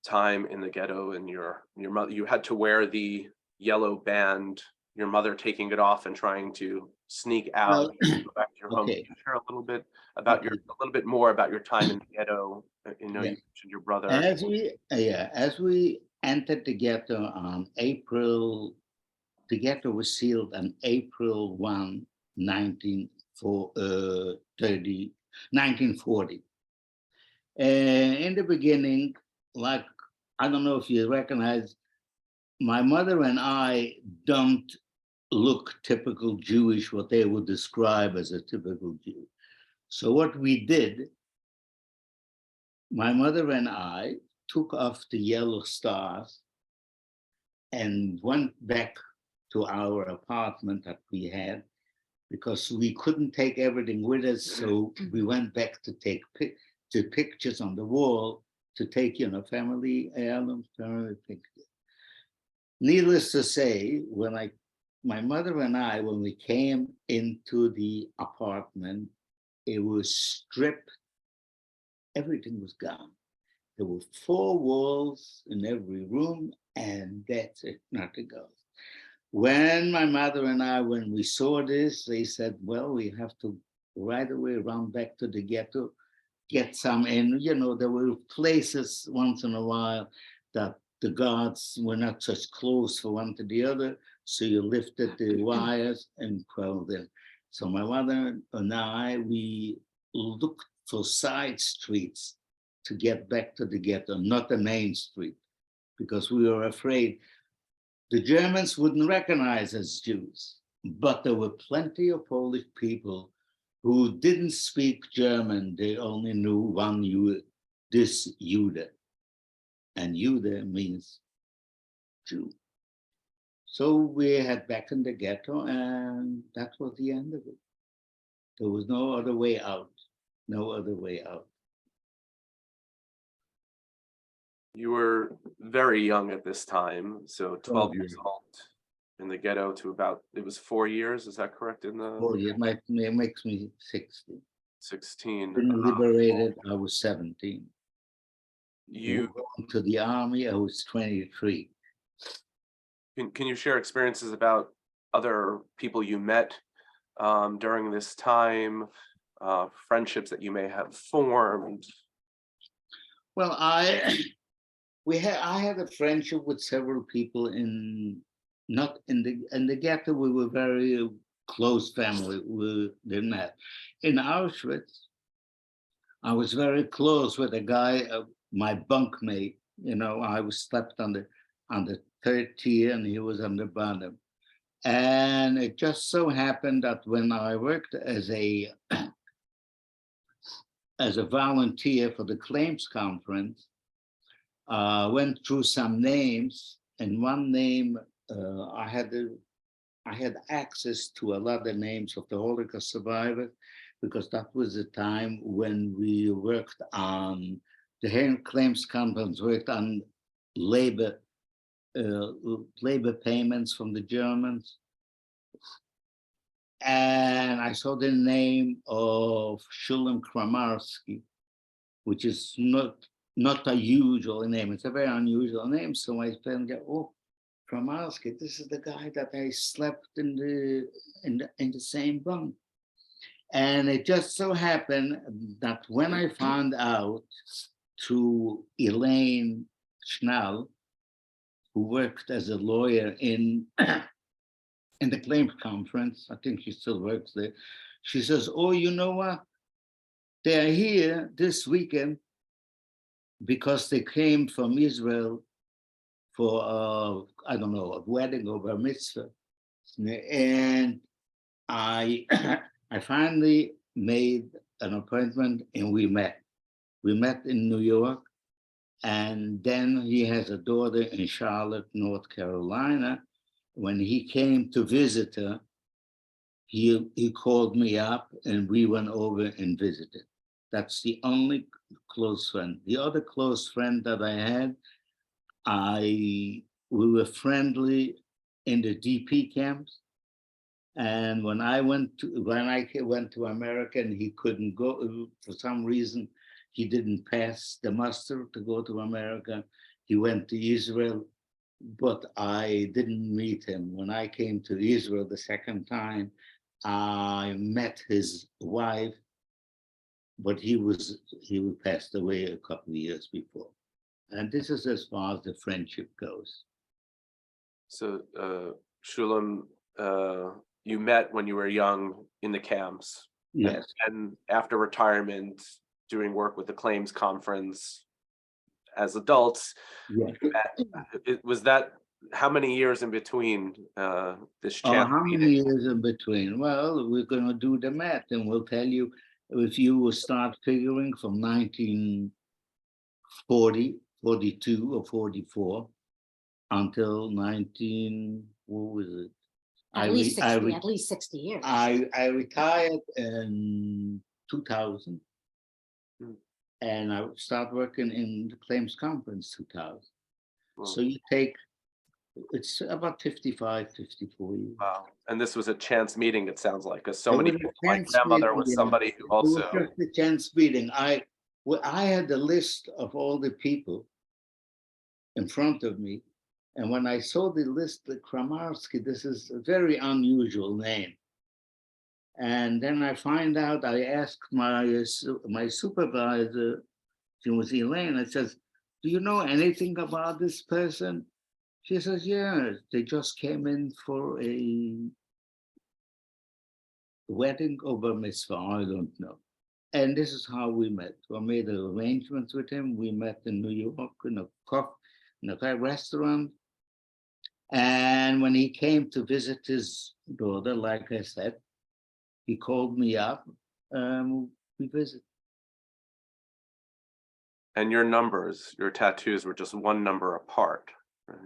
time in the ghetto and your mother. You had to wear the yellow band, your mother taking it off and trying to sneak out, go back to your home. Okay. Can you share a little bit about a little bit more about your time in the ghetto? You know, Yeah. you mentioned your brother. As we entered the ghetto on April, the ghetto was sealed on April 1, 1940. In the beginning, like, I don't know if you recognize, my mother and I don't look typical Jewish, what they would describe as a typical Jew. So what we did, my mother and I took off the yellow stars and went back to our apartment that we had, because we couldn't take everything with us. So we went back to take pictures on the wall, to take, family heirlooms, family pictures. Needless to say, my mother and I, when we came into the apartment, it was stripped. Everything was gone. There were 4 walls in every room, and that's it, nothing else. When my mother and I, when we saw this, they said, well, we have to right away run back to the ghetto, get some in. There were places once in a while that the guards were not such close for one to the other, so you lifted the wires and crawled in. So my mother and I, we looked for side streets to get back to the ghetto, not the main street, because we were afraid the Germans wouldn't recognize us Jews. But there were plenty of Polish people who didn't speak German. They only knew one this Jude. And Jude means Jew. So we had back in the ghetto, and that was the end of it. There was no other way out. No other way out. You were very young at this time, so 12 years old in the ghetto to about, it was 4 years, is that correct? In the It makes me 60. 16. Been liberated, I was 17. You Went to the army, I was 23. can you share experiences about other people you met during this time, friendships that you may have formed? Well, I had a friendship with several people not in the ghetto. We were very close family. We didn't have. In Auschwitz, I was very close with a guy, my bunkmate. I was slept on the third tier and he was on the bottom. And it just so happened that when I worked as a volunteer for the claims conference, went through some names, and one name I had access to a lot of names of the Holocaust survivors, because that was the time when we worked on the claims conference, worked on labor payments from the Germans. And I saw the name of Shulam Kramarski, which is not a usual name. It's a very unusual name. So my friend go, oh, Kramarski, this is the guy that I slept in the same bunk. And it just so happened that when I found out through Elaine Schnell, who worked as a lawyer in the claims conference, I think she still works there, she says, oh, you know what? They're here this weekend because they came from Israel for, I don't know, a wedding or a mitzvah. And I finally made an appointment and we met. We met in New York. And then he has a daughter in Charlotte, North Carolina. When he came to visit her, he called me up and we went over and visited. That's the only close friend. The other close friend that I had, we were friendly in the DP camps. And when I went to America and he couldn't go for some reason, he didn't pass the muster to go to America. He went to Israel, but I didn't meet him. When I came to Israel the second time, I met his wife, but he passed away a couple of years before. And this is as far as the friendship goes. So, Shulam, you met when you were young in the camps. Yes. And after retirement, doing work with the claims conference as adults, Yes. you met. Was that, how many years in between this Oh, chance how many meeting? years in between? Well, we're going to do the math and we'll tell you if you will start figuring from 1940, 42 or 44 until 19, what was it? At least 60 years. I retired in 2000 and I started working in the claims conference 2000. Wow. So you take, it's about 55, 54 years. Wow. And this was a chance meeting, it sounds like, because so It many was a people, my chance grandmother was meeting. somebody who It was also, just a chance meeting. I had the list of all the people in front of me. And when I saw the list, the Kramarski, this is a very unusual name. And then I find out, I asked my supervisor, she was Elaine, I says, do you know anything about this person? She says, yeah, they just came in for a wedding or bar mitzvah, I don't know. And this is how we met. We made arrangements with him. We met in New York in a restaurant. And when he came to visit his daughter, like I said, he called me up. We visited. and your numbers, your tattoos were just one number apart, right?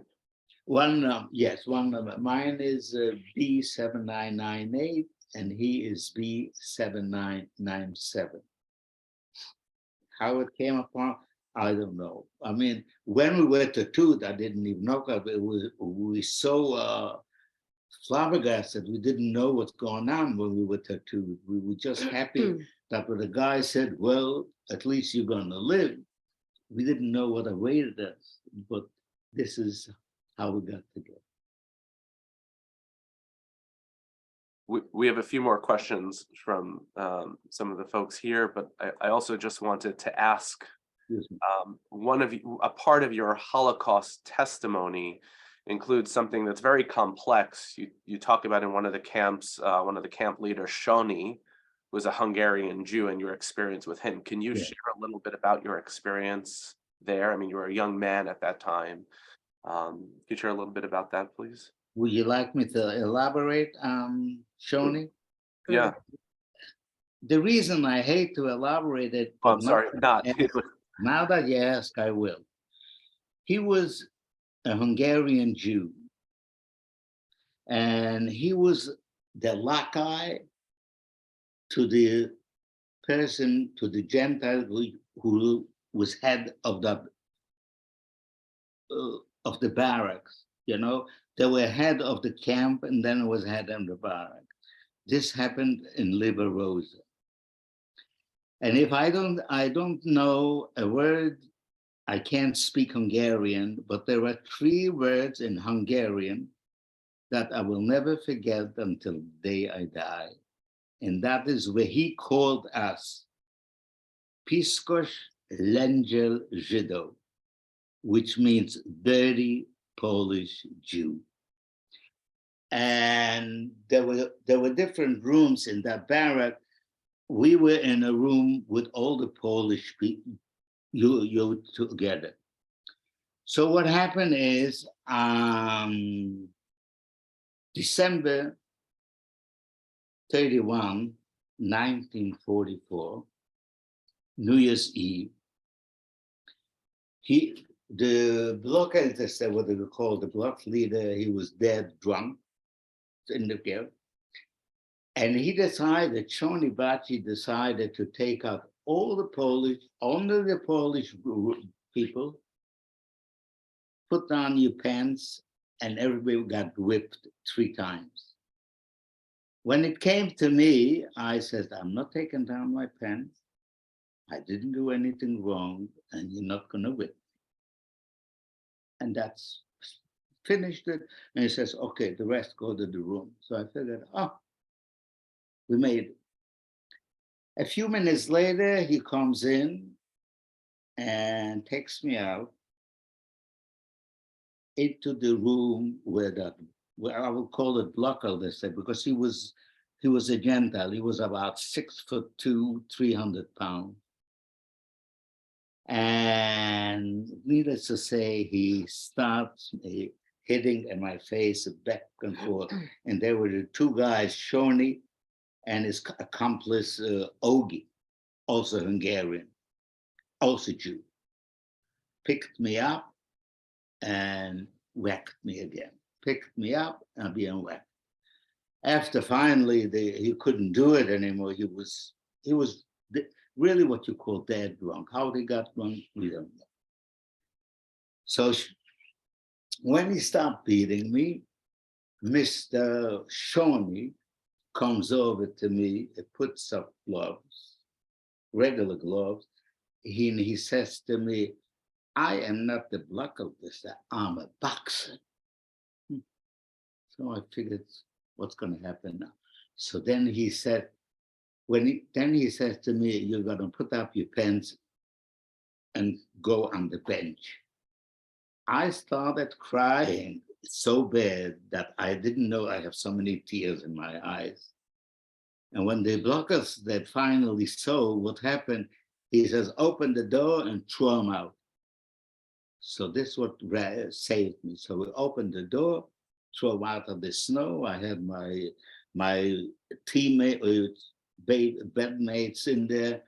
Yes, one number. Mine is B7998 and he is B7997. How it came upon, I don't know. I mean, when we were tattooed, I didn't even know. We were so flabbergasted. We didn't know what's going on when we were tattooed. We were just happy that when the guy said, well, at least you're going to live. We didn't know what awaited us, but this is how we got together. We have a few more questions from some of the folks here, but I also just wanted to ask, a part of your Holocaust testimony includes something that's very complex. You talk about in one of the camps, one of the camp leaders, Shoni, was a Hungarian Jew, and your experience with him. Can you share a little bit about your experience there? I mean, you were a young man at that time. Could you share a little bit about that, please? Would you like me to elaborate, Shoni? Yeah. The reason I hate to elaborate it, Oh, I'm sorry, not. Now that you ask, I will. He was a Hungarian Jew, and he was the lackey to the person, to the Gentile who was head of the barracks. You know, they were head of the camp, and then it was head of the barracks. This happened in Liberosa. And if I don't know a word I can't speak Hungarian, but there are 3 words in Hungarian that I will never forget until the day I die. And that is where he called us Piskos Lengyel Żydó, which means dirty Polish Jew. And there were different rooms in that barrack. We were in a room with all the Polish people, you together. So what happened is December 31, 1944, New Year's Eve, the blockaders, what they were called, the block leader, he was dead drunk in the game. And he decided, Shoni Bachi decided to take out all the Polish, only the Polish people, put down your pants, and everybody got whipped 3 times. When it came to me, I said, I'm not taking down my pants. I didn't do anything wrong, and you're not gonna whip me. And that's finished it. And he says, okay, the rest go to the room. So I figured, we made it. A few minutes later, he comes in and takes me out into the room where I will call it blockade, they said, because he was a Gentile. He was about 6'2", 300 pounds. And needless to say, he starts hitting in my face back and forth. And there were the 2 guys, Shoni and his accomplice, Ogi, also Hungarian, also Jew, picked me up and whacked me again. Picked me up and being whacked. After finally he couldn't do it anymore, he was really what you call dead drunk. How they got drunk, we don't know. So when he stopped beating me, Mr. Shoni comes over to me and puts up gloves, regular gloves. He says to me, I am not the blockadist, I'm a boxer. So I figured, what's going to happen now? So then he said, then he says to me, you're going to put up your pants and go on the bench. I started crying so bad that I didn't know I have so many tears in my eyes. And when the blockers that finally saw what happened, he says, open the door and throw him out. So this is what saved me. So we opened the door, throw him out of the snow. I had my teammate, bedmates in there,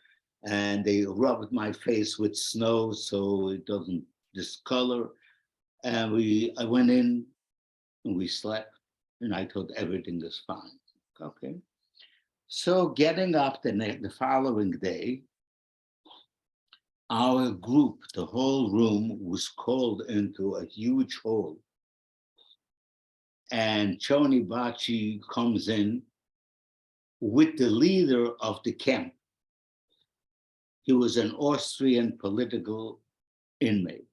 and they rubbed my face with snow so it doesn't discolor. And I went in and we slept, and I thought everything is fine. Okay. So getting up the following day, our group, the whole room, was called into a huge hall. And Shoni Bachi comes in with the leader of the camp. He was an Austrian political inmate.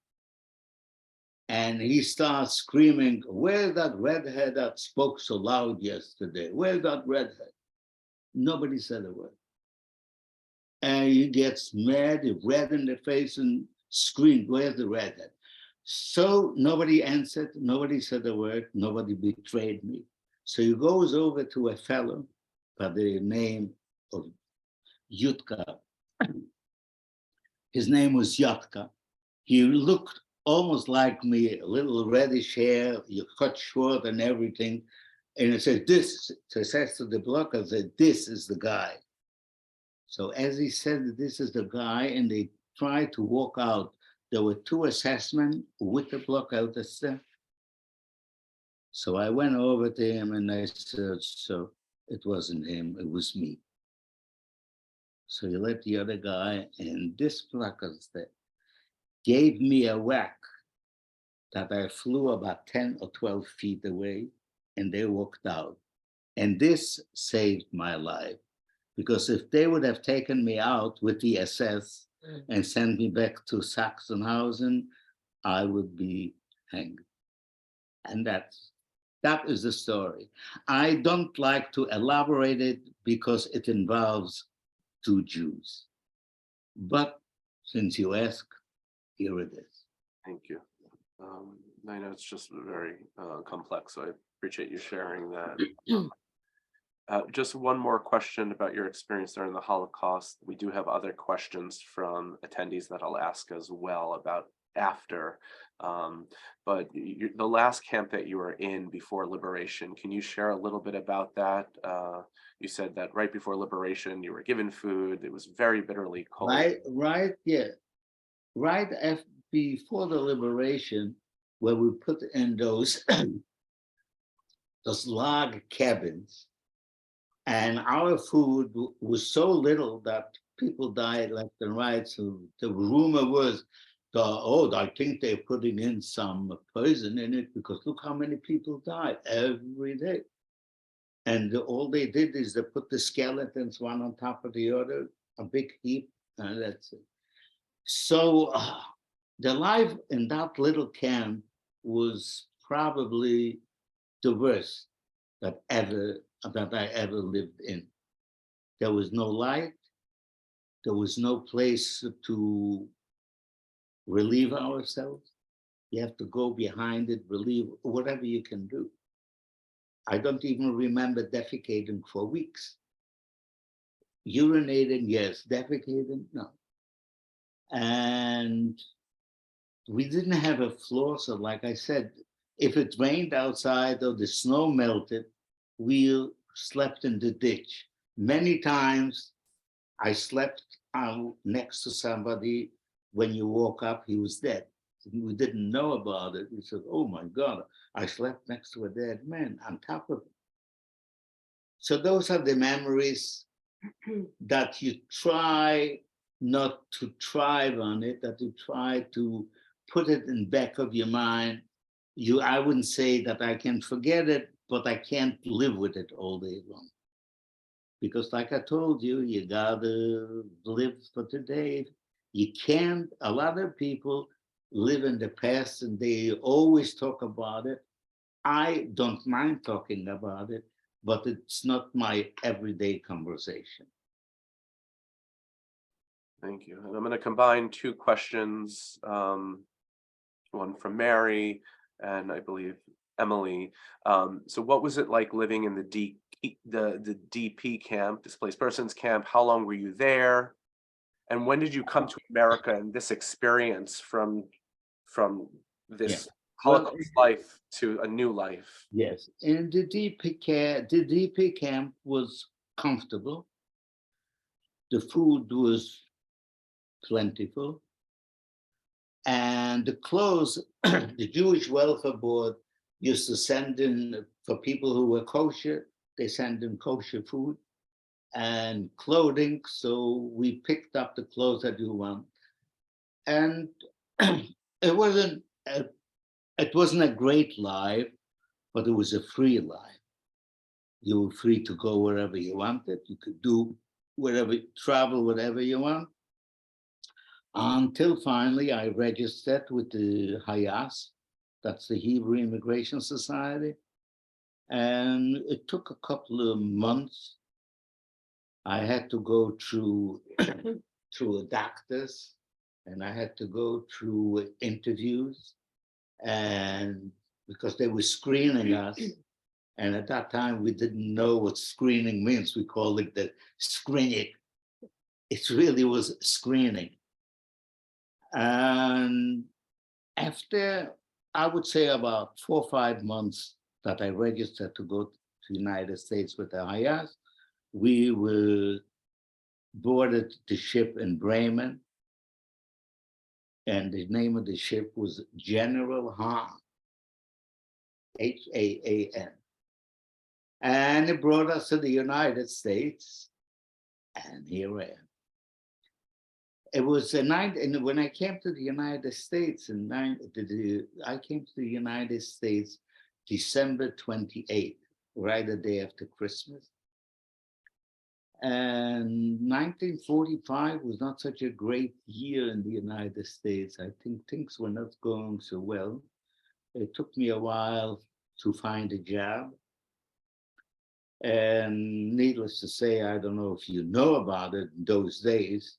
And he starts screaming, where's that redhead that spoke so loud yesterday? Where's that redhead? Nobody said a word. And he gets mad, red in the face, and screamed, where's the redhead? So nobody answered, nobody said a word, nobody betrayed me. So he goes over to a fellow by the name of Yutka. His name was Yutka. He looked almost like me, a little reddish hair, you cut short and everything. And he said, says to the blocker, said, this is the guy. So as he said, this is the guy, and they tried to walk out, there were 2 assessmen with the blockade. So I went over to him and I said, so it wasn't him, it was me. So he let the other guy, and this blockade gave me a whack that I flew about 10 or 12 feet away, and they walked out. And this saved my life, because if they would have taken me out with the SS, and sent me back to Sachsenhausen, I would be hanged. And that is the story. I don't like to elaborate it because it involves two Jews. But since you ask, here it is. Thank you. I know it's just very complex, so I appreciate you sharing that. Just one more question about your experience during the Holocaust. We do have other questions from attendees that I'll ask as well about after. But the last camp that you were in before liberation, can you share a little bit about that? You said that right before liberation, you were given food. It was very bitterly cold. Yeah. Right before the liberation, where we put in those log cabins, and our food was so little that people died left and right. So the rumor was, I think they're putting in some poison in it because look how many people died every day. And all they did is they put the skeletons one on top of the other, a big heap, and that's it. So the life in that little camp was probably the worst that I ever lived in. There was no light. There was no place to relieve ourselves. You have to go behind it, relieve, whatever you can do. I don't even remember defecating for weeks. Urinating, yes. Defecating, no. And we didn't have a floor, so like I said, if it rained outside or the snow melted, we slept in the ditch. Many times I slept out next to somebody. When you woke up, he was dead. We didn't know about it. We said, oh my God, I slept next to a dead man on top of it. So those are the memories that you try not to thrive on it, that you try to put it in back of your mind. I wouldn't say that I can forget it, but I can't live with it all day long. Because like I told you, you gotta live for today. You can't, a lot of people live in the past and they always talk about it. I don't mind talking about it, but it's not my everyday conversation. Thank you. And I'm going to combine two questions, one from Mary and I believe Emily. So what was it like living in the DP camp, displaced persons camp? How long were you there? And when did you come to America and this experience from this Holocaust life to a new life? Yes, and the DP camp was comfortable. The food was plentiful. And the clothes, the Jewish Welfare Board used to send in, for people who were kosher, they send in kosher food and clothing. So we picked up the clothes that you want. And it wasn't a great life, but it was a free life. You were free to go wherever you wanted. You could do whatever, travel whatever you want. Until finally I registered with the Hayas, that's the Hebrew Immigration Society. And it took a couple of months. I had to go through doctors, and I had to go through interviews, and because they were screening us. And at that time, we didn't know what screening means. We called it the screening. It really was screening. And after, I would say about 4 or 5 months that I registered to go to the United States with the Hayas, we were boarded the ship in Bremen. And the name of the ship was General Hahn, H-A-A-N. And it brought us to the United States, and here I am. It was a night, and when I came to the United States, I came to the United States December 28th, right the day after Christmas. And 1945 was not such a great year in the United States. I think things were not going so well. It took me a while to find a job. And needless to say, I don't know if you know about it, in those days,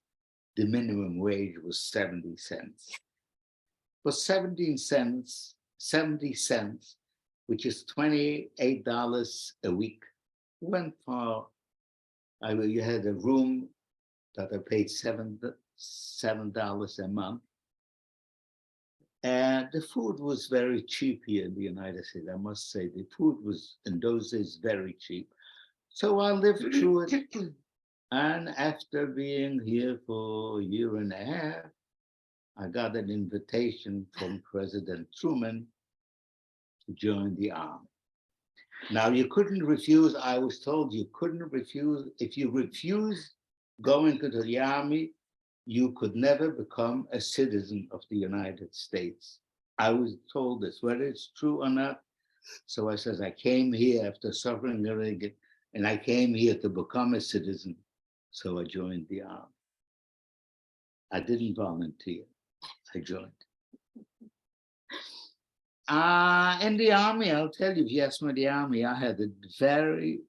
the minimum wage was 70 cents. For 17 cents, 70 cents, which is $28 a week, went for, you had a room that I paid $7 a month. And the food was very cheap here in the United States. I must say, the food was in those days very cheap. So I lived through it. And after being here for a year and a half, I got an invitation from President Truman to join the army. Now, you couldn't refuse. I was told you couldn't refuse. If you refused going to the army, you could never become a citizen of the United States. I was told this, whether it's true or not. So I said, I came here after suffering everything, and I came here to become a citizen. So I joined the army. I didn't volunteer, I joined. In the army, I'll tell you, if you ask me the army, I had it very,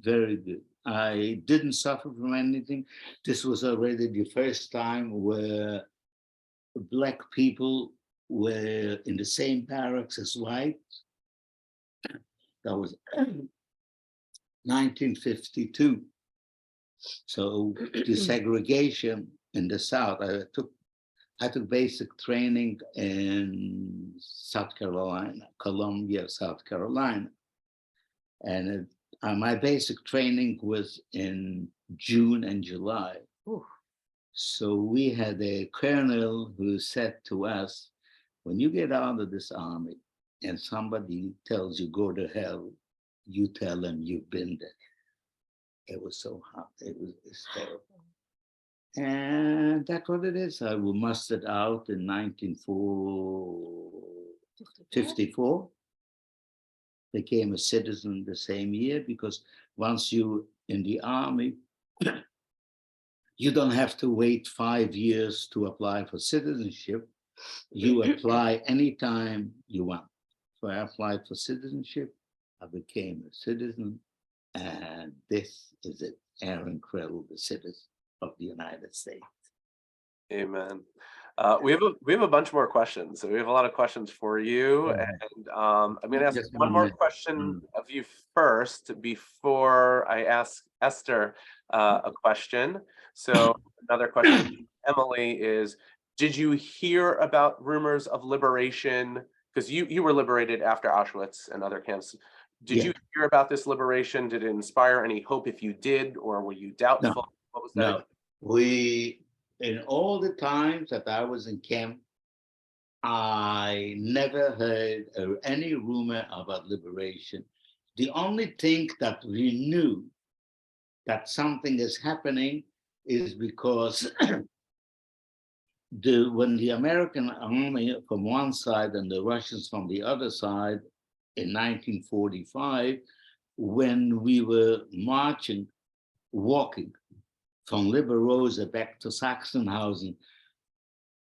very good. I didn't suffer from anything. This was already the first time where Black people were in the same barracks as whites. That was 1952. So the segregation in the South, I took basic training in South Carolina, Columbia, South Carolina. And my basic training was in June and July. Ooh. So we had a colonel who said to us, when you get out of this army and somebody tells you go to hell, you tell them you've been there. It was so hot, it's terrible. And that's what it is. I was mustered out in 1954. Became a citizen the same year, because once you in the army, you don't have to wait 5 years to apply for citizenship. You apply anytime you want. So I applied for citizenship. I became a citizen, and this is it. Aron Krell, the citizen of the United States. Amen. We have a bunch more questions. So we have a lot of questions for you, and I'm going to ask Just one one more minute. question of you first before I ask Esther a question. So another question, from Emily, is: did you hear about rumors of liberation? Because you were liberated after Auschwitz and other camps. Did you hear about this liberation? Did it inspire any hope if you did, or were you doubtful? No. What was that? No, in all the times that I was in camp, I never heard any rumor about liberation. The only thing that we knew that something is happening is because when the American army from one side and the Russians from the other side in 1945, when we were marching, walking from Liberosa back to Sachsenhausen,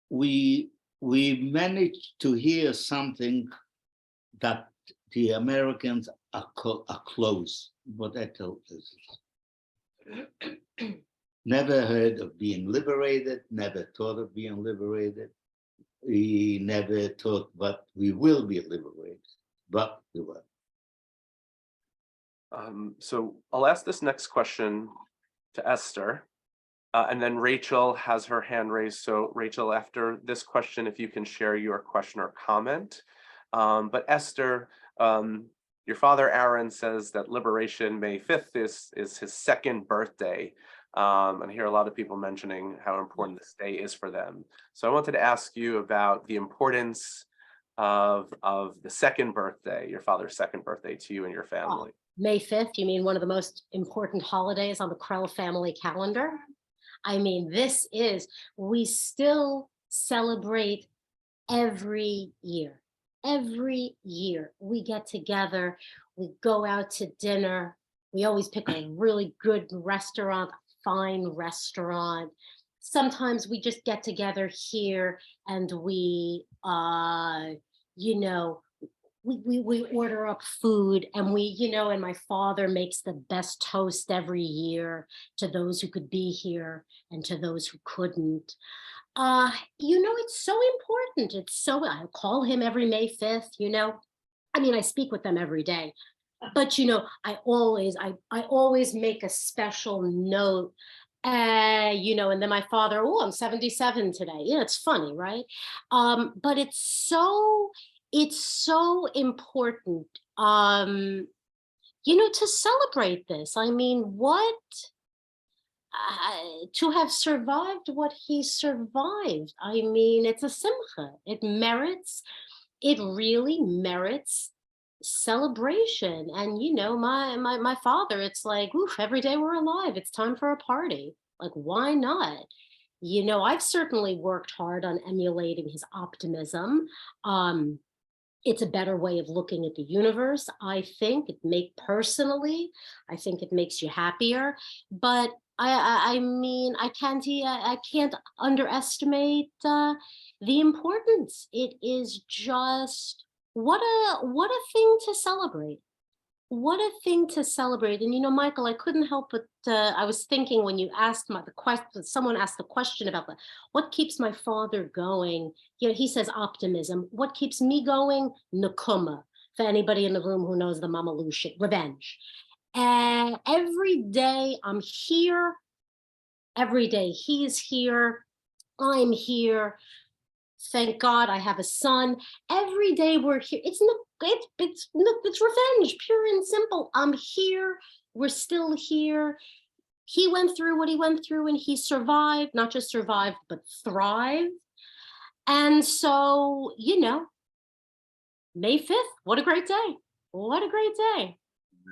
we managed to hear something that the Americans are close. What I told us. Never heard of being liberated, never thought of being liberated. We never thought, but we will be liberated, but we were. So I'll ask this next question to Esther, and then Rachel has her hand raised. So Rachel, after this question, if you can share your question or comment. But Esther, your father Aron says that Liberation May 5th is his second birthday. And I hear a lot of people mentioning how important this day is for them. So I wanted to ask you about the importance of the second birthday, your father's second birthday, to you and your family. May 5th, you mean one of the most important holidays on the Krell family calendar? I mean, we still celebrate every year. Every year we get together, we go out to dinner, We always pick a really good restaurant, fine restaurant. Sometimes we just get together here and we, you know, we order up food and and my father makes the best toast every year to those who could be here and to those who couldn't. It's so important. I call him every May 5th. I mean, I speak with them every day, but I always make a special note. And then my father, oh, I'm 77 today. Yeah, it's funny, right? But it's so important, to celebrate this. I mean, to have survived what he survived. I mean, it's a simcha. It really merits celebration. And my father, it's like, oof, every day we're alive, it's time for a party. Like, why not? I've certainly worked hard on emulating his optimism. It's a better way of looking at the universe. I think I think it makes you happier. But I mean, I can't underestimate the importance. It is just what a thing to celebrate. What a thing to celebrate. And Michael, I couldn't help but I was thinking when you asked someone asked the question about what keeps my father going. He says optimism. What keeps me going? Nakuma. For anybody in the room who knows the Mamalushit, revenge. And every day I'm here. Every day he's here. I'm here. Thank God I have a son. Every day we're here. It's revenge, pure and simple. I'm here. We're still here. He went through what he went through and he survived, not just survived, but thrived. And so, May 5th, what a great day. What a great day.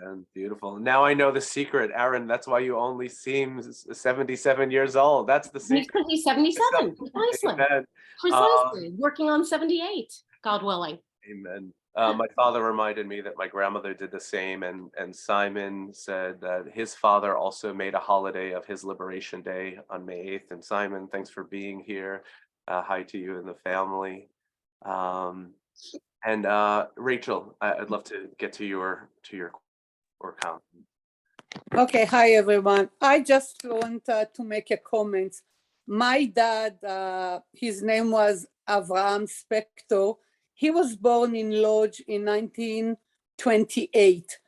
Man, beautiful. Now I know the secret, Aron. That's why you only seem 77 years old. That's the secret. Because he's 77, precisely. Amen. Precisely. Working on 78, God willing. Amen. My father reminded me that my grandmother did the same, and Simon said that his father also made a holiday of his Liberation Day on May 8th. And Simon, thanks for being here. Hi to you and the family. And Rachel, I'd love to get to your comment. Okay, hi everyone. I just want to make a comment. My dad, his name was Avraham Spector. He was born in Lodz in 1928.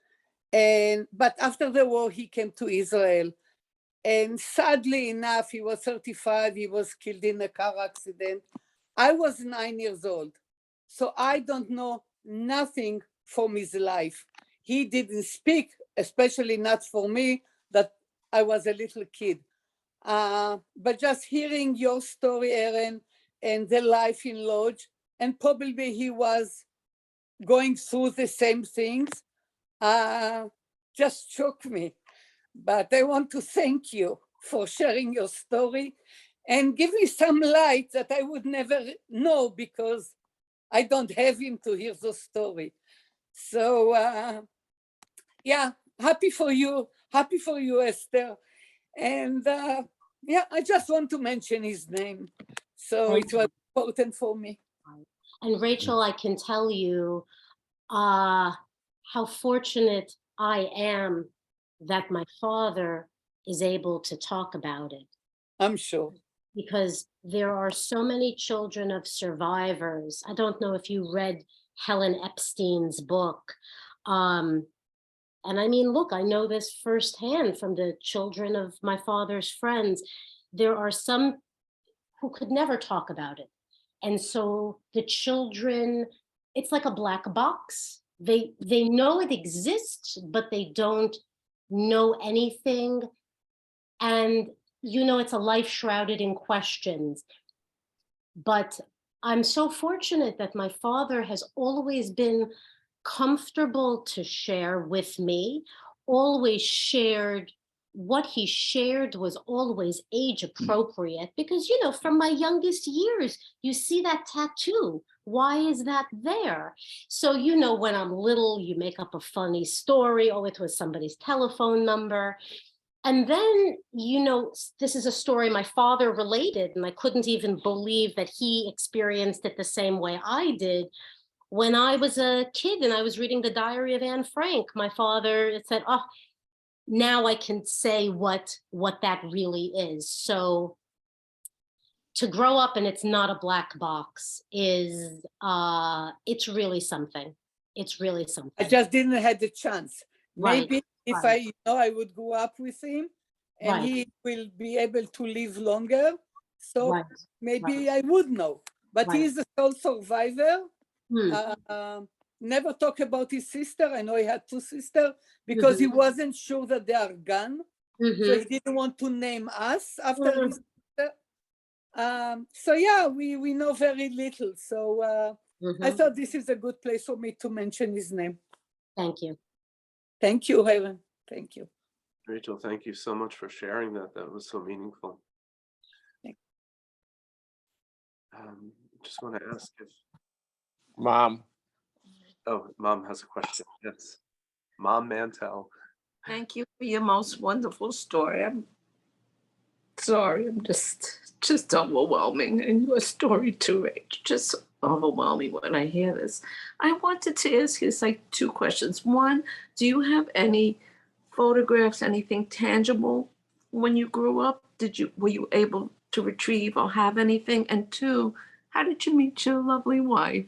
But after the war, he came to Israel. And sadly enough, he was 35. He was killed in a car accident. I was 9 years old. So I don't know nothing from his life. He didn't speak, especially not for me, that I was a little kid. But just hearing your story, Aron, and the life in Lodz, and probably he was going through the same things, just shook me. But I want to thank you for sharing your story and give me some light that I would never know because I don't have him to hear the story. So yeah, happy for you, Esther. And yeah, I just want to mention his name. So it was important for me. And Rachel, I can tell you how fortunate I am that my father is able to talk about it. I'm sure. Because there are so many children of survivors. I don't know if you read Helen Epstein's book. And I mean, look, I know this firsthand from the children of my father's friends. There are some who could never talk about it. And so the children, it's like a black box. They know it exists, but they don't know anything. And it's a life shrouded in questions. But I'm so fortunate that my father has always been comfortable to share with me, always shared what he shared was always age appropriate because, you know, from my youngest years, you see that tattoo. Why is that there? So, you know, when I'm little, you make up a funny story. Oh, it was somebody's telephone number. And then, you know, this is a story my father related, and I couldn't even believe that he experienced it the same way I did. When I was a kid and I was reading the Diary of Anne Frank, my father said, oh, now I can say what that really is. So to grow up and it's not a black box is, it's really something. It's really something. I just didn't have the chance. Right, Maybe if right. I, you know, I would grow up with him and Right. he will be able to live longer. So Right, maybe I would know. But Right. he's the sole survivor. Hmm. Never talk about his sister. I know he had two sisters because he wasn't sure that they are gone. So he didn't want to name us after his sister. So yeah, we know very little. So I thought this is a good place for me to mention his name. Thank you. Thank you, Aron. Thank you. Rachel, thank you so much for sharing that. That was so meaningful. Just want to ask if Mom, Mom has a question. Yes, Mom Mantel. Thank you for your most wonderful story. I'm sorry, I'm just overwhelming. And your story too, Rach. Just overwhelming when I hear this. I wanted to ask you like two questions. One, do you have any photographs, anything tangible when you grew up? Were you able to retrieve or have anything? And two, how did you meet your lovely wife?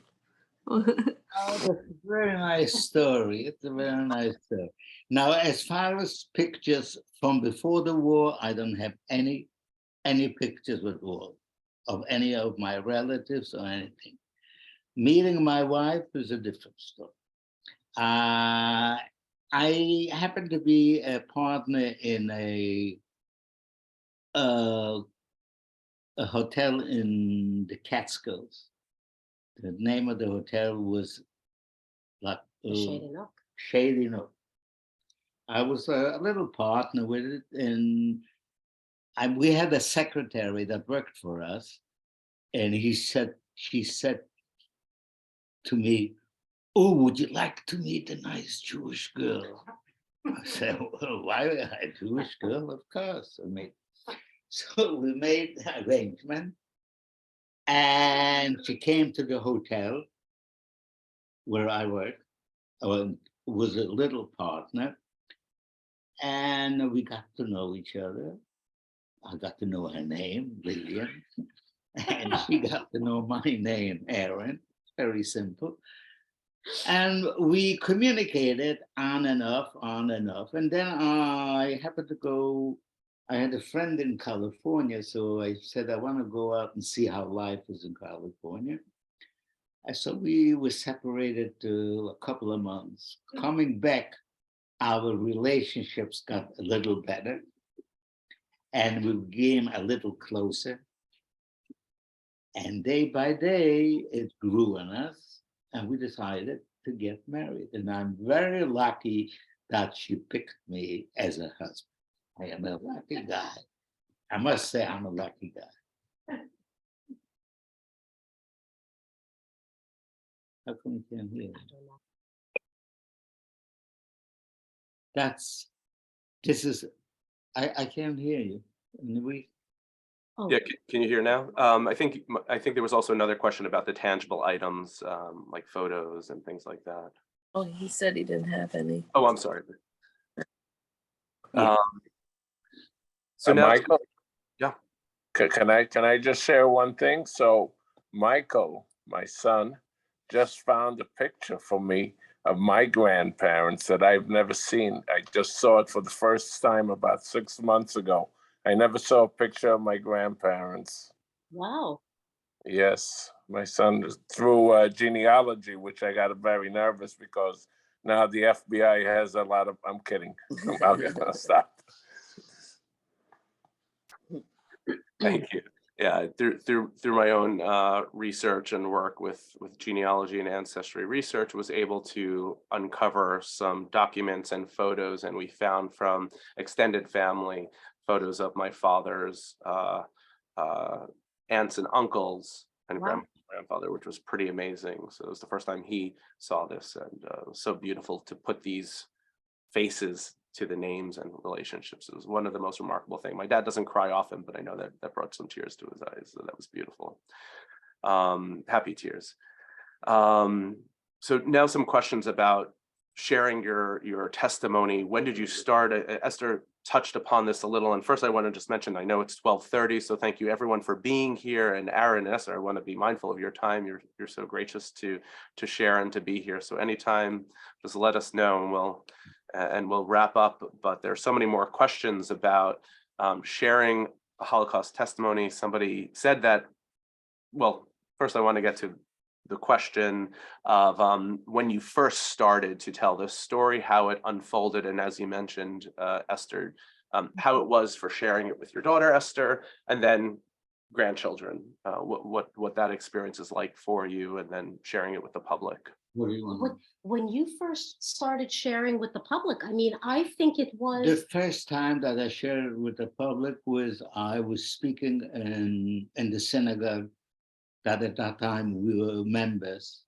Oh, that's a very nice story. It's a very nice story. Now, as far as pictures from before the war, I don't have any pictures at all of any of my relatives or anything. Meeting my wife is a different story. I happened to be a partner in a hotel in the Catskills. The name of the hotel was like Shady Nook. I was a little partner with it, and we had a secretary that worked for us, and she said to me, "Oh, would you like to meet a nice Jewish girl?" I said, "Well, why a Jewish girl? Of course." So we made an arrangement, and she came to the hotel where I worked. I was a little partner, and we got to know each other. I got to know her name, Lillian, and she got to know my name, Aron. Very simple. And we communicated on and off. And then I happened to go, I had a friend in California, so I said, I want to go out and see how life is in California. And so we were separated a couple of months. Coming back, our relationships got a little better, and we became a little closer. And day by day, it grew on us, and we decided to get married. And I'm very lucky that she picked me as a husband. I am a lucky guy. I must say I'm a lucky guy. How come you can't hear me? I can't hear you. Yeah, can you hear now? I think there was also another question about the tangible items, like photos and things like that. Oh, he said he didn't have any. Oh, I'm sorry. Yeah. So now, Michael, yeah. can I just share one thing? So Michael, my son, just found a picture for me of my grandparents that I've never seen. I just saw it for the first time about 6 months ago. I never saw a picture of my grandparents. Wow. Yes, my son through genealogy, which I got very nervous because now the FBI has a lot of. I'm kidding. I'm gonna stop. Thank you. Yeah, through my own research and work with genealogy and ancestry research, was able to uncover some documents and photos, and we found from extended family photos of my father's aunts and uncles and Wow. grandfather, which was pretty amazing. So it was the first time he saw this, and it was so beautiful to put these faces to the names and relationships. It was one of the most remarkable things. My dad doesn't cry often, but I know that that brought some tears to his eyes. So that was beautiful. Happy tears. So now some questions about sharing your testimony. When did you start? Esther touched upon this a little. And first I want to just mention, I know it's 12:30, so thank you everyone for being here. And Aron and Esther, I want to be mindful of your time. You're so gracious to share and to be here. So anytime, just let us know and we'll wrap up. But there's so many more questions about sharing a Holocaust testimony. Somebody said that, well, first I want to get to the question of when you first started to tell this story, how it unfolded, and as you mentioned, Esther, how it was for sharing it with your daughter, Esther, and then grandchildren, what that experience is like for you, and then sharing it with the public. What do you want? When you first started sharing with the public, I mean, I think it was. The first time that I shared with the public was I was speaking in the synagogue that at that time we were members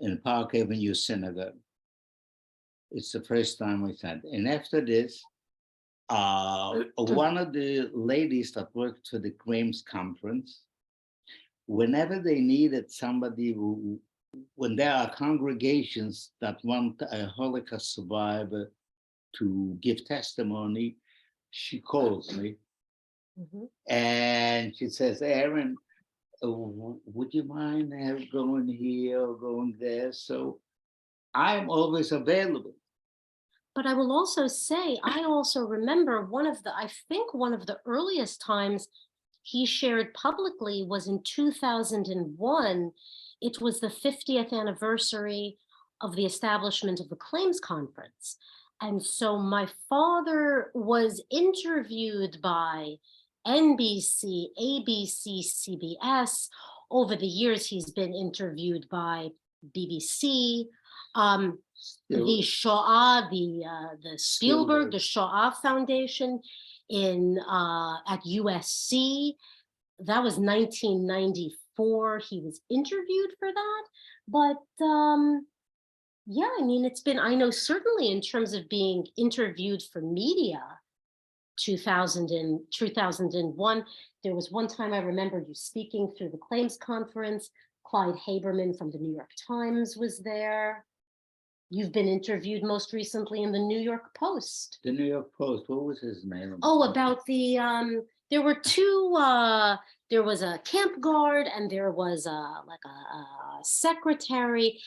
in Park Avenue Synagogue. It's the first time I said. And after this, one of the ladies that worked for the Claims Conference, whenever they needed somebody who, when there are congregations that want a Holocaust survivor to give testimony, she calls me Mhm. and she says, Aron, would you mind going here or going there? So I'm always available. But I will also say, I also remember I think one of the earliest times he shared publicly was in 2001. It was the 50th anniversary of the establishment of the Claims Conference. And so my father was interviewed by NBC, ABC, CBS. Over the years, he's been interviewed by BBC. The Shoah, the Spielberg, the Shoah Foundation at USC. That was 1994. He was interviewed for that. But yeah, I mean, I know certainly in terms of being interviewed for media, 2001, there was one time I remember you speaking through the Claims Conference. Clyde Haberman from the New York Times was there. You've been interviewed most recently in the New York Post. The New York Post, what was his name? Oh, about the, there were two, there was a camp guard and there was a secretary.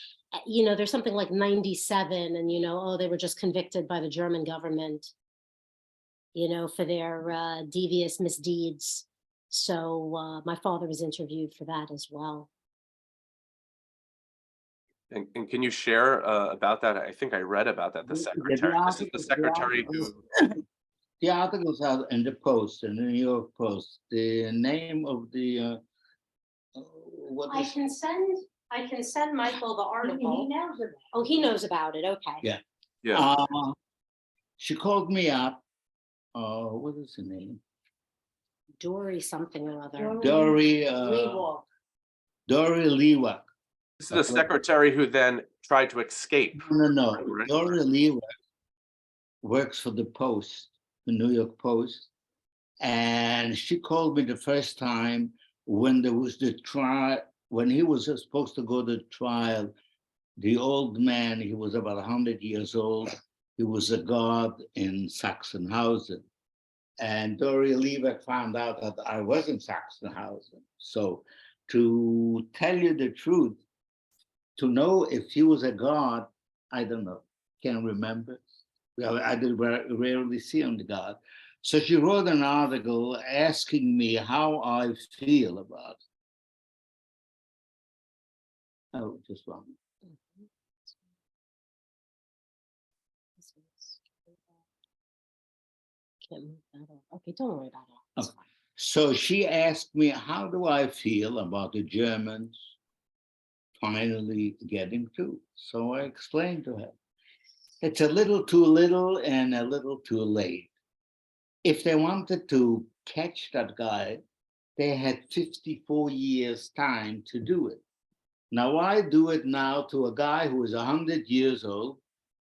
You know, there's something like 97 and, they were just convicted by the German government, for their devious misdeeds. So my father was interviewed for that as well. And can you share about that? I think I read about that. The secretary. This is the secretary who. The articles are in the Post, in the New York Post. The name of the I can send Michael the article. He knows about it. Oh, he knows about it. Okay. Yeah. Yeah. She called me up. What is her name? Dory something or other. Dory Lewak. This is the secretary who then tried to escape. No. Right? Dory Lewak works for the Post, the New York Post. And she called me the first time when there was the trial, when he was supposed to go to trial. The old man, he was about 100 years old. He was a guard in Sachsenhausen. And Dory Lewak found out that I was in Sachsenhausen. So to tell you the truth, to know if he was a guard, I don't know, can't remember. I did rarely see him, the guard. So she wrote an article asking me how I feel about it. Oh, just one. Can't move that up. Okay, don't worry about it. Okay. So she asked me, how do I feel about the Germans finally getting through? So I explained to her, it's a little too little and a little too late. If they wanted to catch that guy, they had 54 years time to do it. Now, why do it now to a guy who is 100 years old?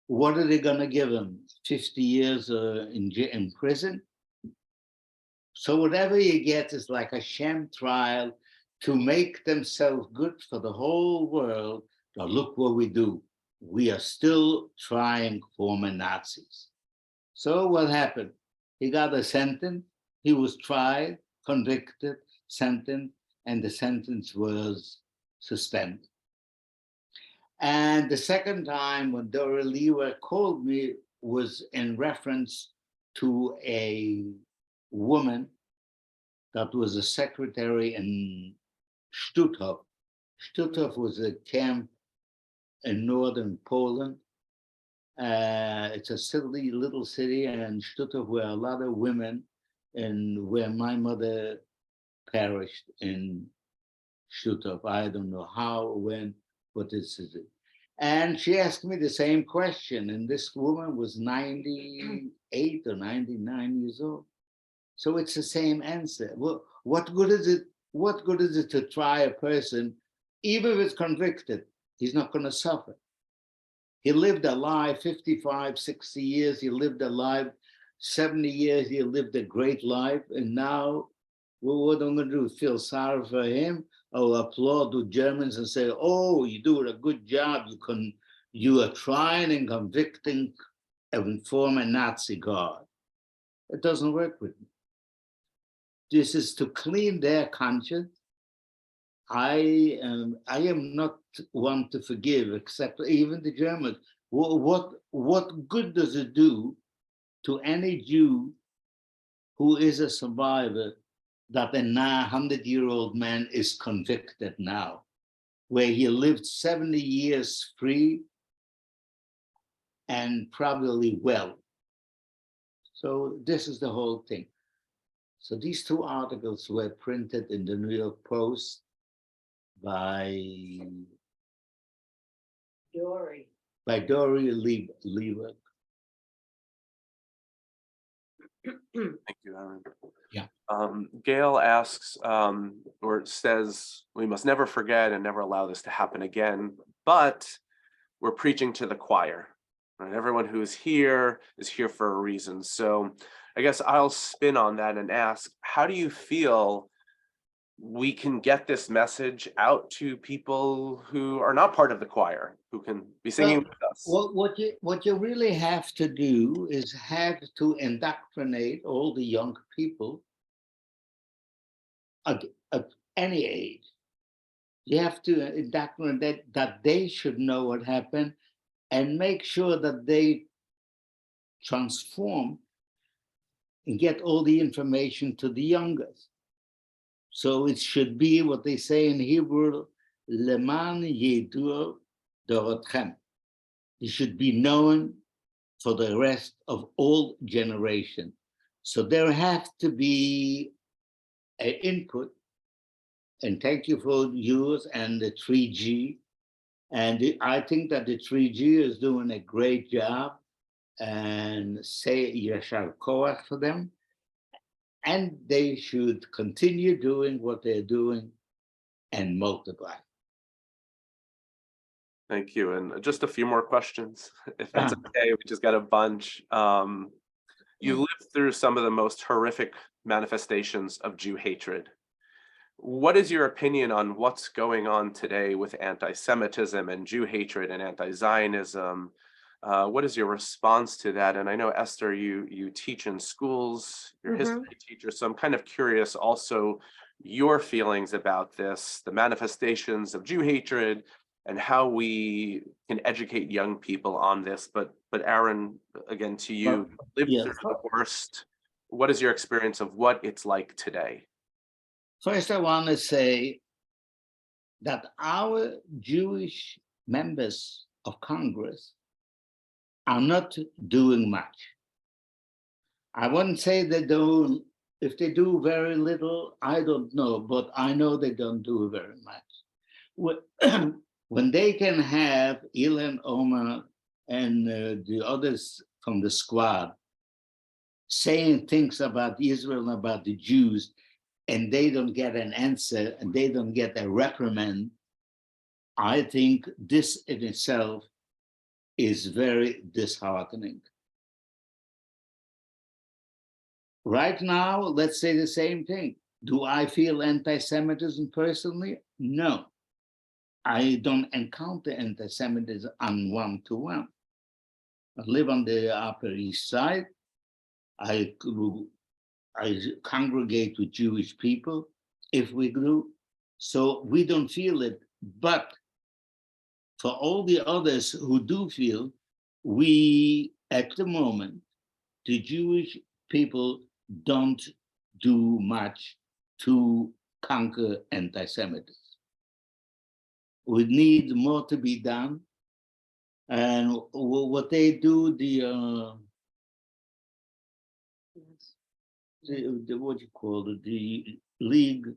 What are they gonna give him? 50 years in prison? So whatever you get is like a sham trial to make themselves good for the whole world. Now look what we do. We are still trying former Nazis. So what happened? He got a sentence. He was tried, convicted, sentenced, and the sentence was suspended. And the second time when Dora Lewa called me was in reference to a woman that was a secretary in Stutthof. Stutthof was a camp in northern Poland. It's a silly little city, and Stutthof were a lot of women, and where my mother perished in Stutthof. I don't know how, when, but this is it. And she asked me the same question, and this woman was 98 or 99 years old. So it's the same answer. Well, what good is it? What good is it to try a person, even if it's convicted, he's not going to suffer. He lived a life, 55, 60 years, he lived a life, 70 years, he lived a great life. And now, well, what am I going to do? Feel sorry for him or applaud the Germans and say, oh, you do a good job. You are trying and convicting a former Nazi guard. It doesn't work with me. This is to clean their conscience. I am not one to forgive, except even the Germans. What good does it do to any Jew who is a survivor that a 100-year-old man is convicted now, where he lived 70 years free and probably well? So this is the whole thing. So these two articles were printed in the New York Post by Dory Lever. Thank you, Aron. Yeah. Gail asks, or says, we must never forget and never allow this to happen again, but we're preaching to the choir. Right? Everyone who is here for a reason. So I guess I'll spin on that and ask, how do you feel we can get this message out to people who are not part of the choir, who can be singing with us? What you really have to do is have to indoctrinate all the young people at any age. You have to indoctrinate that they should know what happened and make sure that they transform and get all the information to the youngest. So it should be what they say in Hebrew, Leman Yedur Dorotchem. It should be known for the rest of all generations. So there have to be an input, and thank you for yours and the 3G. And I think that the 3G is doing a great job, and say Yashar Koach for them. And they should continue doing what they're doing and multiply. Thank you. And just a few more questions, if that's okay. We just got a bunch. You lived through some of the most horrific manifestations of Jew hatred. What is your opinion on what's going on today with anti-Semitism and Jew hatred and anti-Zionism? What is your response to that? And I know, Esther, you teach in schools, you're a history teacher, so I'm kind of curious also your feelings about this, the manifestations of Jew hatred, and how we can educate young people on this. But Aron, again, to you, lived through the worst. What is your experience of what it's like today? First, I want to say that our Jewish members of Congress are not doing much. I wouldn't say they don't If they do very little, I don't know, but I know they don't do very much. When they can have Ilan, Omar, and the others from the squad saying things about Israel and about the Jews, and they don't get an answer and they don't get a reprimand, I think this in itself is very disheartening. Right now, let's say the same thing. Do I feel anti-Semitism personally? No. I don't encounter anti-Semitism on one-to-one. I live on the Upper East Side. I congregate with Jewish people, if we do. So we don't feel it. But for all the others who do feel, we, at the moment, the Jewish people don't do much to conquer anti-Semitism. We need more to be done. And what they do, the what do you call it, the league,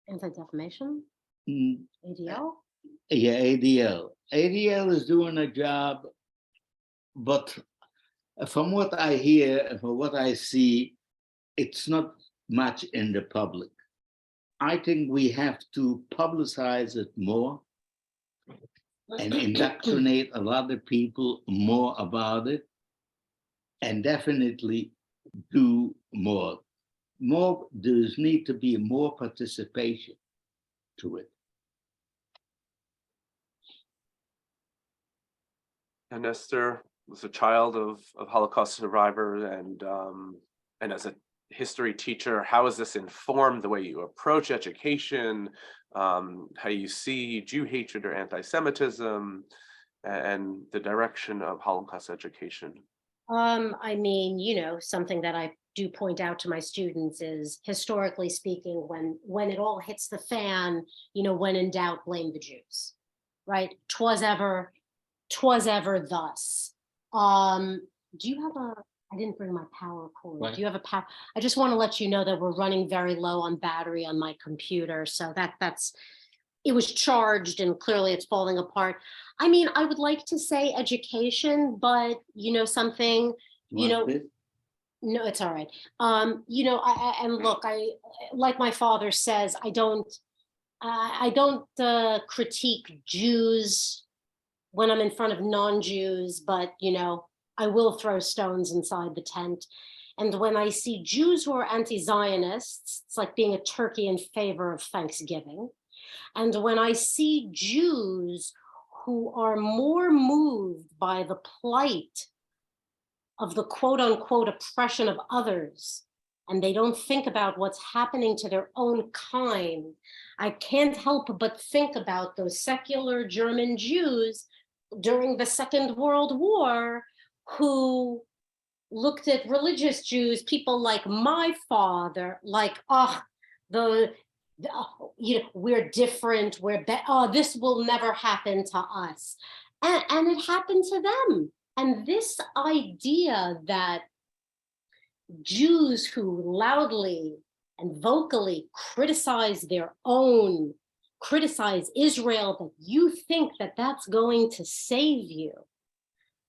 Anti-defamation, mm, ADL. yeah, ADL. ADL is doing a job, but from what I hear and from what I see, it's not much in the public. I think we have to publicize it more and indoctrinate a lot of people more about it, and definitely do more. There's need to be more participation to it. And Esther was a child of Holocaust survivor, and as a history teacher, how has this informed the way you approach education, how you see Jew hatred or anti-Semitism, and the direction of Holocaust education? I mean, you know, something that I do point out to my students is, historically speaking, when it all hits the fan, you know, when in doubt, blame the Jews, right? 'Twas ever thus. Do you have I didn't bring my power cord. Right. Do you have a power? I just want to let you know that we're running very low on battery on my computer. So it was charged and clearly it's falling apart. I mean, I would like to say education, but you know, something, you know, no, it's all right. You know, and look, like my father says, I don't critique Jews when I'm in front of non-Jews, but you know, I will throw stones inside the tent. And when I see Jews who are anti-Zionists, it's like being a turkey in favor of Thanksgiving. And when I see Jews who are more moved by the plight of the quote unquote oppression of others, and they don't think about what's happening to their own kind, I can't help but think about those secular German Jews during the Second World War who looked at religious Jews, people like my father, like, you know, we're different, this will never happen to us. And it happened to them. And this idea that Jews who loudly and vocally criticize Israel, that you think that that's going to save you,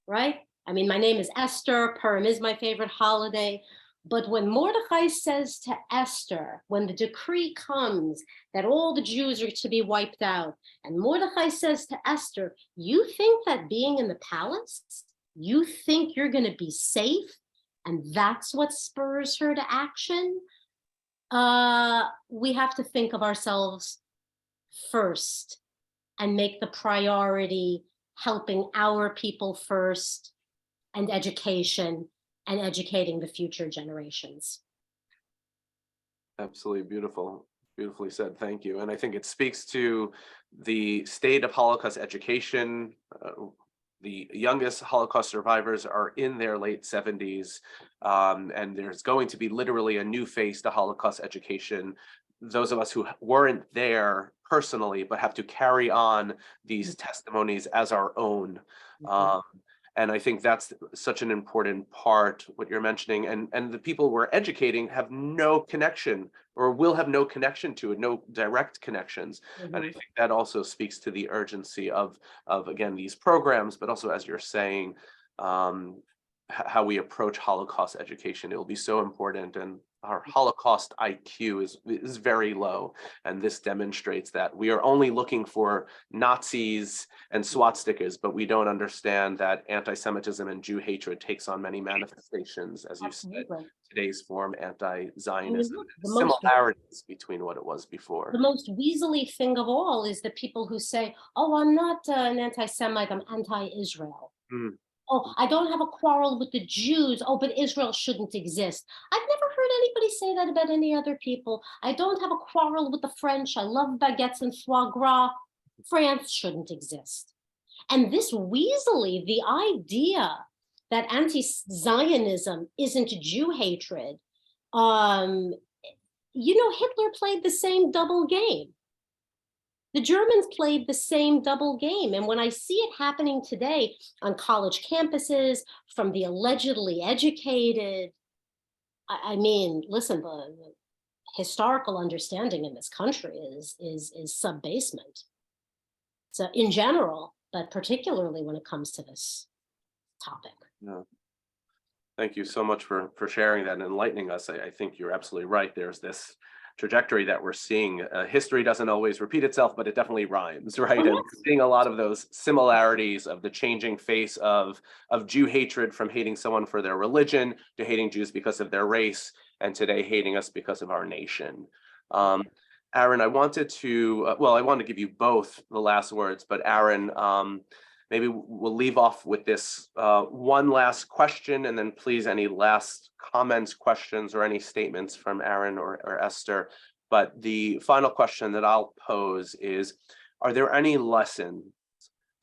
right? I mean, my name is Esther, Purim is my favorite holiday, but when Mordechai says to Esther, when the decree comes that all the Jews are to be wiped out, and Mordechai says to Esther, you think that being in the palace, you think you're going to be safe, and that's what spurs her to action? We have to think of ourselves first and make the priority helping our people first, and education, and educating the future generations. Absolutely beautiful. Beautifully said. Thank you. And I think it speaks to the state of Holocaust education. The youngest Holocaust survivors are in their late 70s, and there's going to be literally a new face to Holocaust education. Those of us who weren't there personally, but have to carry on these testimonies as our own. And I think that's such an important part, what you're mentioning. And the people we're educating have no connection or will have no connection to it, no direct connections. And I think that also speaks to the urgency of again, these programs, but also, as you're saying, how we approach Holocaust education. It will be so important. And our Holocaust IQ is very low. And this demonstrates that we are only looking for Nazis and swastikas, but we don't understand that anti-Semitism and Jew hatred takes on many manifestations, as you said, today's form, anti-Zionism, similarities between what it was before. The most weaselly thing of all is the people who say, oh, I'm not an anti-Semite, I'm anti-Israel. Oh, I don't have a quarrel with the Jews. Oh, but Israel shouldn't exist. I've never heard anybody say that about any other people. I don't have a quarrel with the French. I love baguettes and foie gras. France shouldn't exist. And this weaselly, the idea that anti-Zionism isn't Jew hatred, you know, Hitler played the same double game. The Germans played the same double game. And when I see it happening today on college campuses from the allegedly educated, I mean, listen, the historical understanding in this country is sub-basement. So in general, but particularly when it comes to this topic. Yeah. Thank you so much for sharing that and enlightening us. I think you're absolutely right. There's this trajectory that we're seeing. History doesn't always repeat itself, but it definitely rhymes, right? And we're seeing a lot of those similarities of the changing face of Jew hatred, from hating someone for their religion to hating Jews because of their race, and today hating us because of our nation. Aron, I wanted to, I want to give you both the last words, but Aron, maybe we'll leave off with this one last question, and then please any last comments, questions, or any statements from Aron or Esther. But the final question that I'll pose is, are there any lessons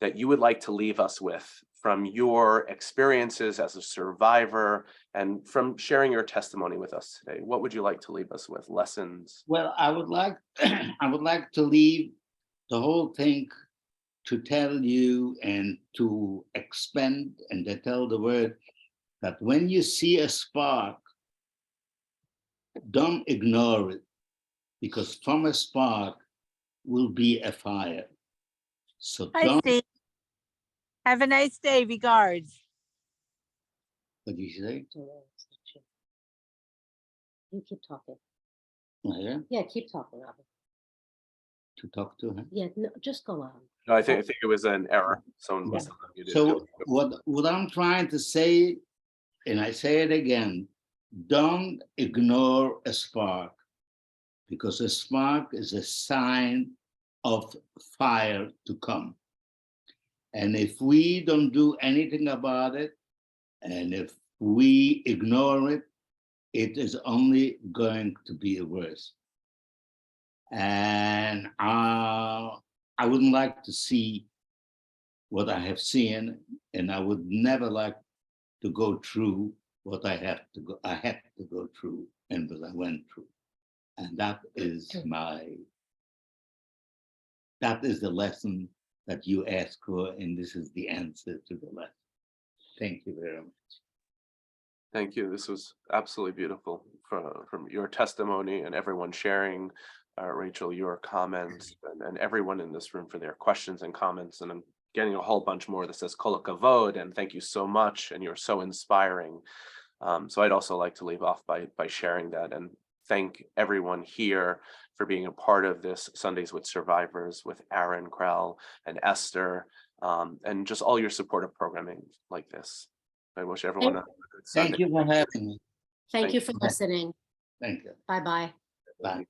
that you would like to leave us with from your experiences as a survivor and from sharing your testimony with us today? What would you like to leave us with? Lessons? Well, I would like to leave the whole thing to tell you and to expand and to tell the world that when you see a spark, don't ignore it, because from a spark will be a fire. So Hi, don't. Steve. Have a nice day. Regards. What did you say? You keep talking. Yeah, Yeah, keep talking, Robert. to talk to her. Yeah, no, just go on. No, I think it was an error. Someone must have muted So it. what I'm trying to say, and I say it again, don't ignore a spark, because a spark is a sign of fire to come. And if we don't do anything about it, and if we ignore it, it is only going to be worse. And I wouldn't like to see what I have seen, and I would never like to go through what I had to go through, and what I went through. And that is the lesson that you ask for, and this is the answer to the lesson. Thank you very much. Thank you. This was absolutely beautiful from your testimony and everyone sharing. Rachel, your comments, and everyone in this room for their questions and comments. And I'm getting a whole bunch more that says kol hakavod, and thank you so much, and you're so inspiring. So I'd also like to leave off by sharing that and thank everyone here for being a part of this Sundays with Survivors with Aron, Krell, and Esther, and just all your supportive programming like this. I wish everyone a good Sunday. Thank you for having me. Thank you for listening. Thank you. Bye-bye. Bye.